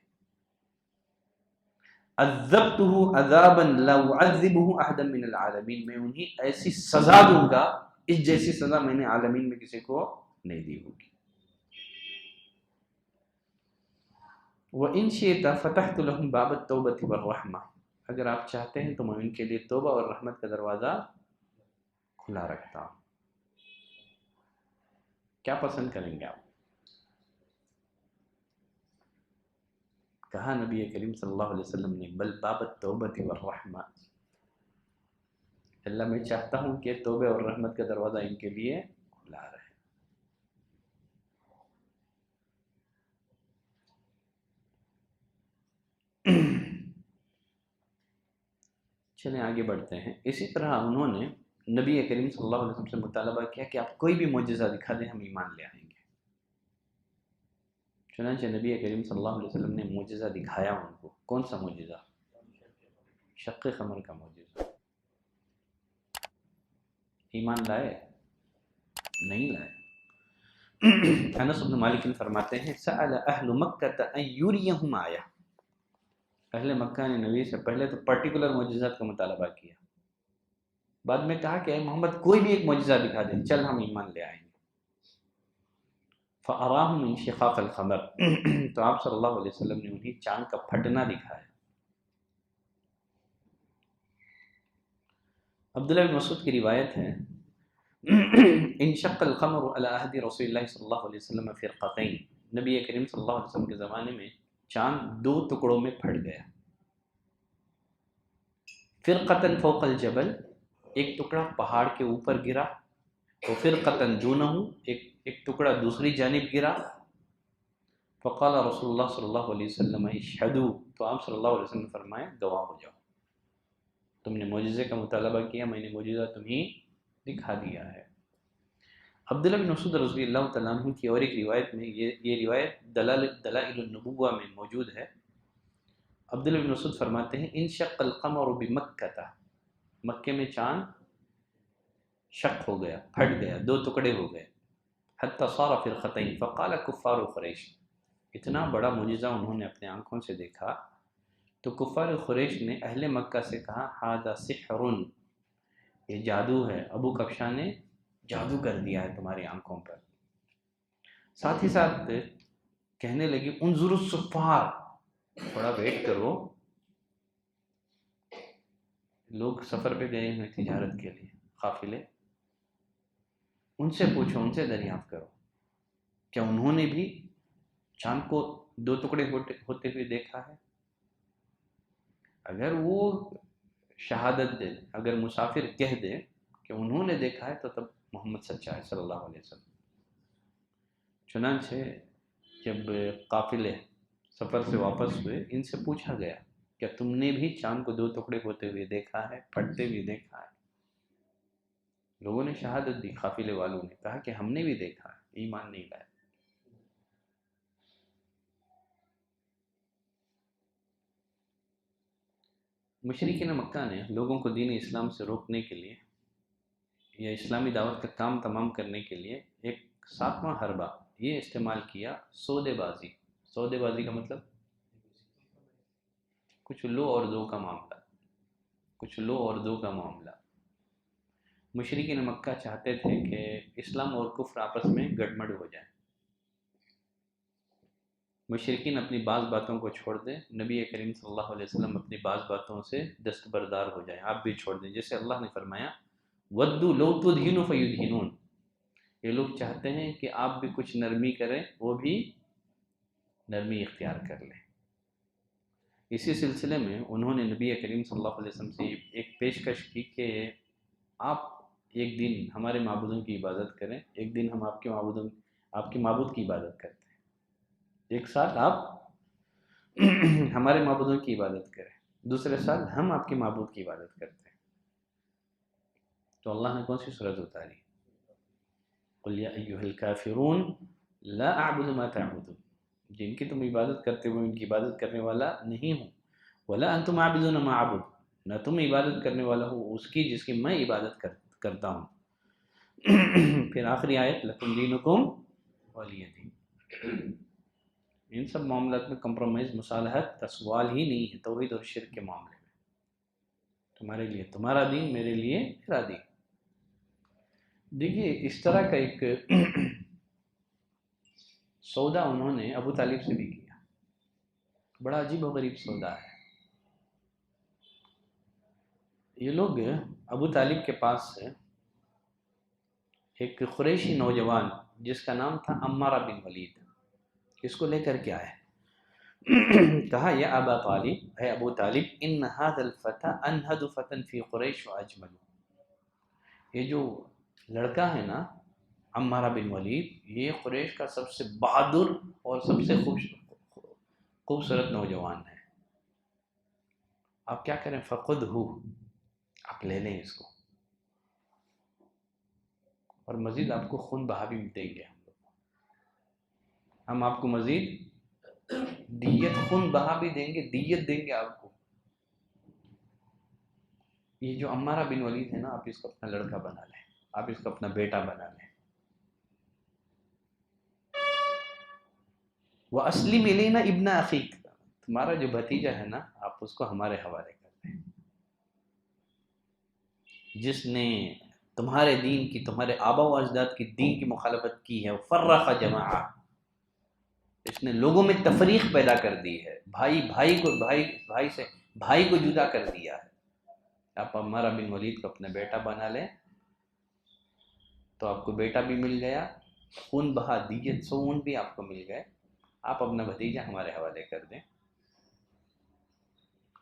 عذبته عذابا لا اعذبه احدا من العالمین، میں انہیں ایسی سزا دوں گا اس جیسی سزا میں نے عالمین میں کسی کو نہیں دی ہوگی۔ وَإِن شِئْتَ فَتَحْتُ لَهُمْ بَابَ التَّوْبَةِ وَالرَّحْمَةِ، اگر آپ چاہتے ہیں تو میں ان کے لیے توبہ اور رحمت کا دروازہ کھلا رکھتا ہوں۔ کیا پسند کریں گے آپ؟ کہا نبی کریم صلی اللہ علیہ وسلم نے بل باب التوبۃ والرحمہ، اللہ میں چاہتا ہوں کہ توبہ اور رحمت کا دروازہ ان کے لیے کھلا رہے۔ چلیں آگے بڑھتے ہیں۔ اسی طرح انہوں نے نبی کریم صلی اللہ علیہ وسلم سے مطالبہ کیا کہ آپ کوئی بھی معجزہ دکھا دیں ہم ایمان لے آئیں گے۔ چنانچہ نبی کریم صلی اللہ علیہ وسلم نے معجزہ دکھایا ان کو۔ کون سا معجزہ؟ شق قمر کا معجزہ۔ ایمان لائے؟ نہیں لائے۔ انس بن مالک فرماتے ہیں سأل اہل مکہ ان یریہم آیہ، اہل مکہ نے نبی سے پہلے تو پرٹیکولر معجزات کا مطالبہ کیا، بعد میں کہا کہ اے محمد کوئی بھی ایک معجزہ دکھا دیں چل ہم ایمان لے آئیں گے۔ فَأَرَاهُمْ انشقاق القمر، تو آپ صلی اللہ علیہ وسلم نے انہیں چاند کا پھٹنا دکھایا۔ عبداللہ بن مسعود کی روایت ہے انشق القمر علی عہد رسول اللہ صلی اللہ علیہ وسلم فرقتین، نبی کریم صلی اللہ علیہ وسلم کے زمانے میں چاند دو ٹکڑوں میں پھٹ گیا۔ فرقتن فوق الجبل، ایک ٹکڑا پہاڑ کے اوپر گرا، تو فرقتن دونہ، ایک ٹکڑا دوسری جانب گرا۔ فقال رسول اللہ صلی اللہ علیہ وسلم اشہدوا، تو آپ صلی اللہ علیہ وسلم نے فرمایا گواہ ہو جاؤ، تم نے معجزے کا مطالبہ کیا، میں نے معجزہ تمہیں دکھا دیا ہے۔ عبداللہ بن مسعود رضی اللہ تعالیٰ عنہ کی اور ایک روایت میں یہ روایت دلائل النبوہ میں موجود ہے۔ عبداللہ بن مسعود فرماتے ہیں انشق القمر بمکہ، مکے میں چاند شق ہو گیا، پھٹ گیا، دو ٹکڑے ہو گئے، حتی صار فرقتین فقال کفار قریش، اتنا بڑا معجزہ انہوں نے اپنے آنکھوں سے دیکھا تو کفار قریش نے اہل مکہ سے کہا ھذا سحر، یہ جادو ہے، ابو کبشہ نے جادو کر دیا ہے تمہاری آنکھوں پر۔ ساتھ ہی ساتھ کہنے لگی انظروا الصفار، تھوڑا ویٹ کرو، لوگ سفر پہ گئے ہیں تجارت کے لیے، قافلے، ان سے پوچھو، ان سے دریافت کرو کیا انہوں نے بھی چاند کو دو ٹکڑے ہوتے ہوئے دیکھا ہے۔ اگر وہ شہادت دے، اگر مسافر کہہ دے کہ انہوں نے دیکھا ہے تو تب محمد سچا ہے صلی اللہ علیہ وسلم۔ چنانچہ جب قافلے سفر سے واپس ہوئے ان سے پوچھا گیا کیا تم نے بھی چاند کو 2 ٹکڑے ہوتے ہوئے دیکھا ہے، پھٹتے ہوئے دیکھا ہے؟ لوگوں نے شہادت دی، قافلے والوں نے کہا کہ ہم نے بھی دیکھا ہے، ایمان نہیں لائے۔ مشرکین مکہ نے لوگوں کو دین اسلام سے روکنے کے لیے یا اسلامی دعوت کا کام تمام کرنے کے لیے ایک 7واں حربہ یہ استعمال کیا، سودے بازی۔ سودے بازی کا مطلب کچھ لو اور دو کا معاملہ، کچھ لو اور دو کا معاملہ۔ مشرکین مکہ چاہتے تھے کہ اسلام اور کفر آپس میں گڑمڑ ہو جائے۔ مشرکین اپنی بعض باتوں کو چھوڑ دیں، نبی کریم صلی اللہ علیہ وسلم اپنی بعض باتوں سے دستبردار ہو جائیں، آپ بھی چھوڑ دیں۔ جیسے اللہ نے فرمایا وَدُّوا لَوْ تُدْهِنُ فَيُدْهِنُونَ، یہ لوگ چاہتے ہیں کہ آپ بھی کچھ نرمی کریں، وہ بھی نرمی اختیار کر لیں۔ اسی سلسلے میں انہوں نے نبی کریم صلی اللہ علیہ وسلم سے ایک پیشکش کی کہ آپ ایک دن ہمارے معبودوں کی عبادت کریں، ایک دن ہم آپ کے معبود کی عبادت کرتے ہیں، ایک سال آپ ہمارے معبودوں کی عبادت کریں، دوسرے سال ہم آپ کے معبود کی عبادت کرتے ہیں۔ تو اللہ نے کون سی سورت اتاری؟ قُلْ يَا أَيُّهَا الْكَافِرُونَ لَا أَعْبُدُ مَا تَعْبُدُونَ، جن کی تم عبادت کرتے ہو ان کی عبادت کرنے والا نہیں ہوں، وَلَا أَنْتُمْ عَابِدُونَ مَا أَعْبُدُ، نہ تم عبادت کرنے والا ہو اس کی جس کی میں عبادت کرتا ہوں۔ پھر آخری آیت لَكُمْ دِينُكُمْ وَلِيَ دِينِ۔ ان سب معاملات میں کمپرومائز، مصالحت کا سوال ہی نہیں ہے توحید اور شرک کے معاملے میں۔ تمہارے لیے تمہارا دین، میرے لیے میرا دین۔ دیکھیے اس طرح کا ایک سودا انہوں نے ابو طالب سے بھی کیا، بڑا عجیب و غریب سودا ہے۔ یہ لوگ ابو طالب کے پاس ایک قریشی نوجوان جس کا نام تھا عمارہ بن ولید، اس کو لے کر کے آئے، کہا یا ابا طالب، اے ابو طالب، ان هذا الفتى انهد فتى في قریش واجمل، یہ جو لڑکا ہے نا عمارہ بن ولید، یہ قریش کا سب سے بہادر اور سب سے خوبصورت نوجوان ہے، آپ کیا کریں؟ فخذہ، آپ لے لیں اس کو، اور مزید آپ کو خون بہا بھی دیں گے، ہم آپ کو مزید دیت، خون بہا بھی دیں گے، دیت دیں گے آپ کو۔ یہ جو عمارہ بن ولید ہے نا، آپ اس کو اپنا لڑکا بنا لیں، آپ اس کو اپنا بیٹا بنا لیں۔ وَأَسْلِمْ إِلَيْنَا ابْنَ أَخِيكَ، تمہارا جو بھتیجا ہے نا آپ اس کو ہمارے حوالے کر دیں، جس نے تمہارے دین کی، تمہارے آبا و اجداد کی دین کی مخالفت کی ہے، فرق جماعہ، اس نے لوگوں میں تفریق پیدا کر دی ہے، بھائی کو جدا کر دیا ہے۔ آپ عمارہ بن ولید کو اپنا بیٹا بنا لیں تو آپ کو بیٹا بھی مل گیا، خون بہا دیت سون بھی آپ کو مل گئے، آپ اپنا بھتیجا ہمارے حوالے کر دیں۔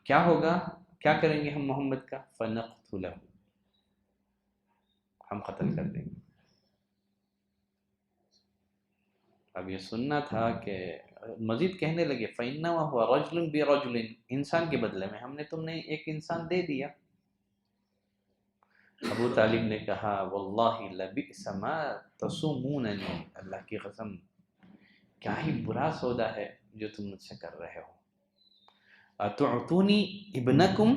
کیا ہوگا؟ کیا کریں گے ہم محمد کا؟ فَنَقْتُلَهُ، ہم قتل کر دیں گے۔ اب یہ سننا تھا کہ مزید کہنے لگے فَإِنَّمَا هُوَ رَجْلٌ بِرَجْلٍ، انسان کے بدلے میں تم نے ایک انسان دے دیا۔ ابو طالب نے کہا وَاللَّهِ لَبِئْسَ مَا تَصُومُونَنِي، اللہ کی قسم کیا ہی برا سودا ہے جو تم مجھ سے کر رہے ہو۔ أَتُعْتُونِي ابْنَكُمْ،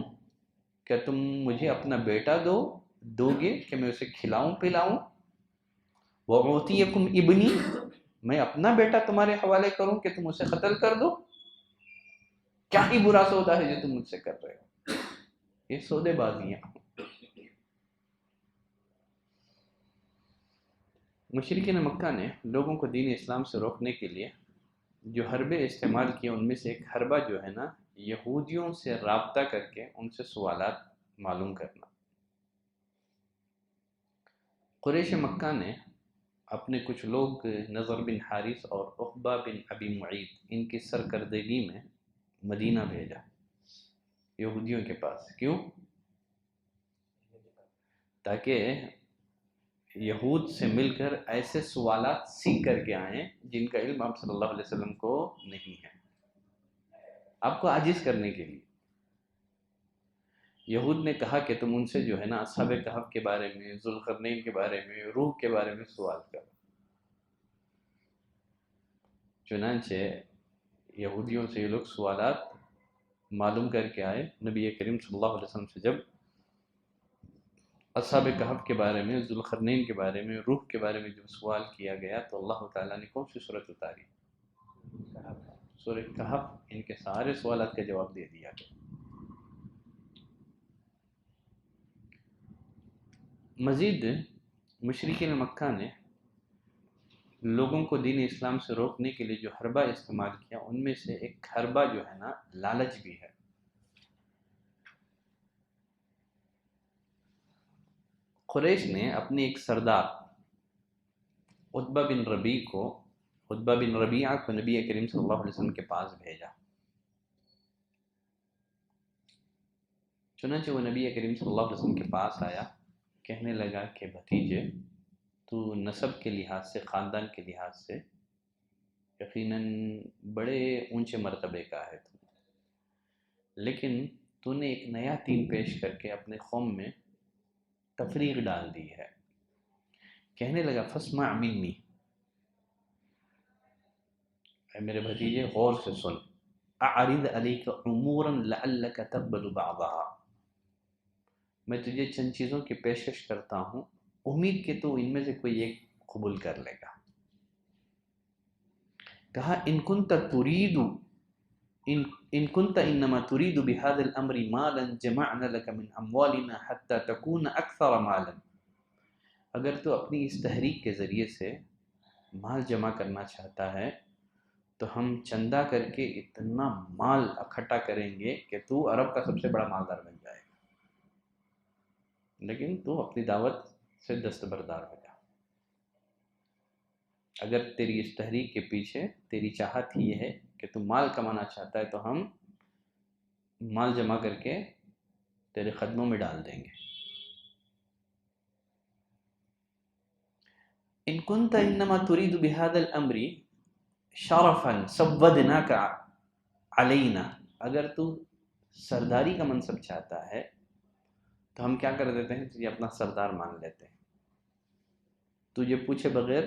کیا تم مجھے اپنا بیٹا دو گے کہ میں اسے کھلاؤں پلاؤں؟ وَأُعْتِيَكُمْ ابْنِي، میں اپنا بیٹا تمہارے حوالے کروں کہ تم اسے قتل کر دو؟ کیا ہی برا سودا ہے جو تم مجھ سے کر رہے ہو۔ یہ سودے بازیاں۔ مشرکین مکہ نے لوگوں کو دین اسلام سے روکنے کے لیے جو حربے استعمال کیے، ان میں سے ایک حربہ جو ہے نا، یہودیوں سے رابطہ کر کے ان سے سوالات معلوم کرنا۔ قریش مکہ نے اپنے کچھ لوگ نضر بن حارث اور عقبہ بن ابی معیط، ان کی سرکردگی میں مدینہ بھیجا یہودیوں کے پاس۔ کیوں؟ تاکہ یہود سے مل کر ایسے سوالات سیکھ کر کے آئیں جن کا علم آپ صلی اللہ علیہ وسلم کو نہیں ہے، آپ کو عاجز کرنے کے لیے۔ یہود نے کہا کہ تم ان سے جو ہے نا اصحاب کہف کے بارے میں، ذوالقرنین کے بارے میں، روح کے بارے میں سوال کرو۔ چنانچہ یہودیوں سے یہ لوگ سوالات معلوم کر کے آئے۔ نبی کریم صلی اللہ علیہ وسلم سے جب اصحاب کہف کے بارے میں، ذوالقرنین کے بارے میں، روح کے بارے میں جب سوال کیا گیا تو اللہ تعالیٰ نے کون سی صورت اتاری؟ سورہ کہف۔ ان کے سارے سوالات کا جواب دے دیا گیا۔ مزید مشرکین مکہ نے لوگوں کو دین اسلام سے روکنے کے لیے جو حربہ استعمال کیا، ان میں سے ایک حربہ جو ہے نا لالچ بھی ہے۔ قریش نے اپنے ایک سردار عتبہ بن ربیعہ کو نبی کریم صلی اللہ علیہ وسلم کے پاس بھیجا۔ چنانچہ وہ نبی کریم صلی اللہ علیہ وسلم کے پاس آیا، کہنے لگا کہ بھتیجے، تو نسب کے لحاظ سے، خاندان کے لحاظ سے یقیناً بڑے اونچے مرتبے کا ہے تو، لیکن تو نے ایک نیا دین پیش کر کے اپنے قوم میں تفریق ڈال دی ہے۔ کہنے لگا فاسمع منی، اے میرے بھتیجے غور سے سن، اعرض علیک امورا لعلک تقبل بعضها، میں تجھے چند چیزوں کی پیشکش کرتا ہوں، امید کہ تو ان میں سے کوئی ایک قبول کر لے گا۔ کہا ان كنت انما تريد بهذا الامر مالا جمعنا لك من اموالنا حتى تكون اكثر مالا، اگر تو اپنی اس تحریک کے ذریعے سے مال جمع کرنا چاہتا ہے تو ہم چندہ کر کے اتنا مال اکٹھا کریں گے کہ تو عرب کا سب سے بڑا مالدار بن جائے گا، لیکن تو اپنی دعوت سے دستبردار ہو جا۔ اگر تیری اس تحریک کے پیچھے تیری چاہت ہی یہ ہے کہ تو مال کمانا چاہتا ہے تو ہم مال جمع کر کے تیرے قدموں میں ڈال دیں گے۔ ان كنت انما تريد بهذا الامر شرفا سودناك علينا، اگر تو سرداری کا منصب چاہتا ہے تو ہم کیا کر دیتے ہیں، تجھے اپنا سردار مان لیتے ہیں، تجھے پوچھے بغیر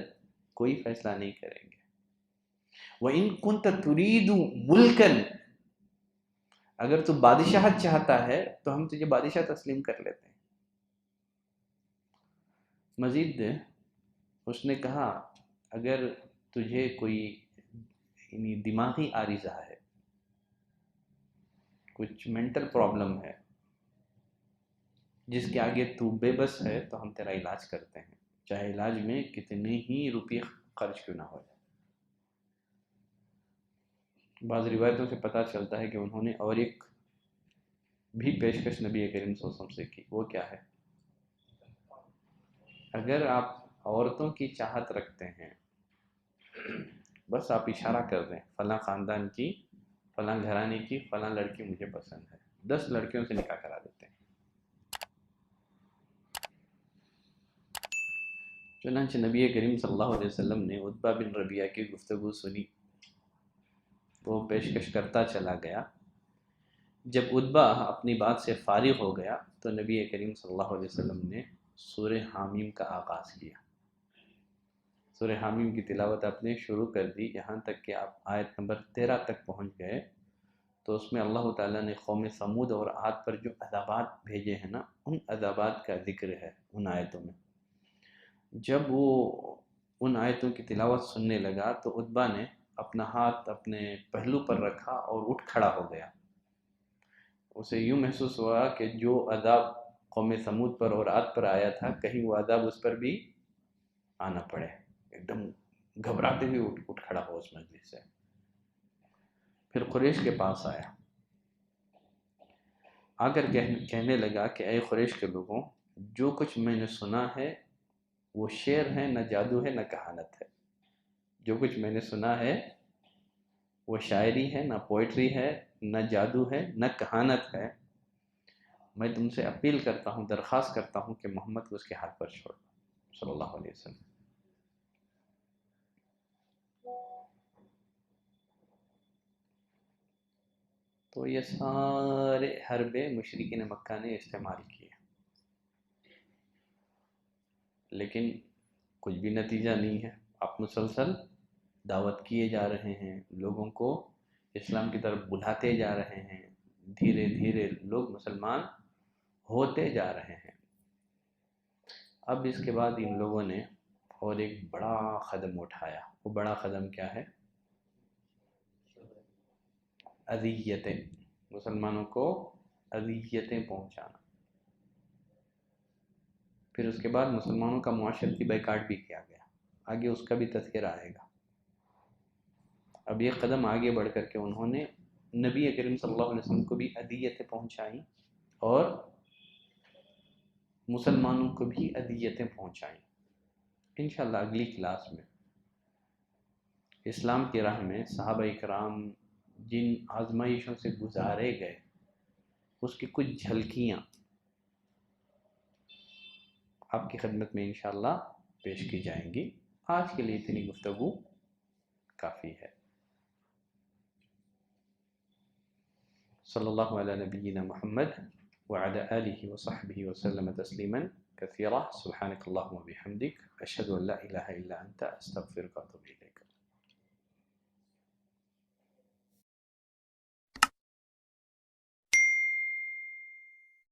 کوئی فیصلہ نہیں کریں گے۔ وَإِن كُنْتَ تُرِيدُ مُلْكًا، اگر تو بادشاہت چاہتا ہے تو ہم تجھے بادشاہ تسلیم کر لیتے ہیں۔ مزید اس نے کہا اگر تجھے کوئی دماغی عارضہ ہے، کچھ مینٹل پرابلم ہے جس کے آگے تو بے بس ہے، تو ہم تیرا علاج کرتے ہیں، چاہے علاج میں کتنے ہی روپے خرچ کیوں نہ ہو جائے۔ بعض روایتوں سے پتہ چلتا ہے کہ انہوں نے اور ایک بھی پیشکش نبی کریم صلی اللہ علیہ وسلم سے کی۔ وہ کیا ہے؟ اگر آپ عورتوں کی چاہت رکھتے ہیں، بس آپ اشارہ کر دیں فلاں خاندان کی، فلاں گھرانے کی فلاں لڑکی مجھے پسند ہے، 10 لڑکیوں سے نکاح کرا دیتے ہیں۔ چنانچہ نبی کریم صلی اللہ علیہ وسلم نے عتبہ بن ربیعہ کی گفتگو سنی، وہ پیشکش کرتا چلا گیا۔ جب عتبہ اپنی بات سے فارغ ہو گیا تو نبی کریم صلی اللہ علیہ وسلم نے سورہ حامیم کا آغاز کیا۔ سورہ حامیم کی تلاوت آپ نے شروع کر دی، یہاں تک کہ آپ آیت نمبر 13 تک پہنچ گئے، تو اس میں اللہ تعالیٰ نے قوم ثمود اور عاد پر جو عذابات بھیجے ہیں نا، ان عذابات کا ذکر ہے ان آیتوں میں۔ جب وہ ان آیتوں کی تلاوت سننے لگا تو عتبہ نے اپنا ہاتھ اپنے پہلو پر رکھا اور اٹھ کھڑا ہو گیا۔ اسے یوں محسوس ہوا کہ جو عذاب قوم ثمود پر اور عاد پر آیا تھا، کہیں وہ عذاب اس پر بھی آنا پڑے۔ ایک دم گھبراتے ہوئے اٹھ کھڑا ہو اس مجلس سے۔ پھر قریش کے پاس آیا، آ کر کہنے لگا کہ اے قریش کے لوگوں، جو کچھ میں نے سنا ہے وہ شعر ہے، نہ جادو ہے، نہ کہانت ہے۔ جو کچھ میں نے سنا ہے وہ شاعری ہے، نہ پوئٹری ہے، نہ جادو ہے، نہ کہانت ہے۔ میں تم سے اپیل کرتا ہوں، درخواست کرتا ہوں کہ محمد کو اس کے ہاتھ پر چھوڑ دو صلی اللہ علیہ وسلم۔ تو یہ سارے حربے مشرکین مکہ نے استعمال کیے، لیکن کچھ بھی نتیجہ نہیں ہے۔ آپ مسلسل دعوت کیے جا رہے ہیں، لوگوں کو اسلام کی طرف بلاتے جا رہے ہیں، دھیرے دھیرے لوگ مسلمان ہوتے جا رہے ہیں۔ اب اس کے بعد ان لوگوں نے اور ایک بڑا قدم اٹھایا۔ وہ بڑا قدم کیا ہے؟ اذیتیں، مسلمانوں کو اذیتیں پہنچانا۔ پھر اس کے بعد مسلمانوں کا معاشرتی بائیکاٹ بھی کیا گیا، آگے اس کا بھی تذکرہ آئے گا۔ اب یہ قدم آگے بڑھ کر کے انہوں نے نبی کریم صلی اللہ علیہ وسلم کو بھی اذیتیں پہنچائیں اور مسلمانوں کو بھی اذیتیں پہنچائیں۔ انشاءاللہ اگلی کلاس میں اسلام کی راہ میں صحابہ اکرام جن آزمائشوں سے گزارے گئے اس کی کچھ جھلکیاں آپ کی خدمت میں انشاءاللہ پیش کی جائیں گی۔ آج کے لیے اتنی گفتگو کافی ہے۔ صلی اللہ علی نبینا محمد وعلی آلہ وصحبہ وسلم تسلیما کثیرا۔ سبحانک اللہم وبحمدک، اشہد ان لا الہ الا انت، استغفرک واتوب الیک۔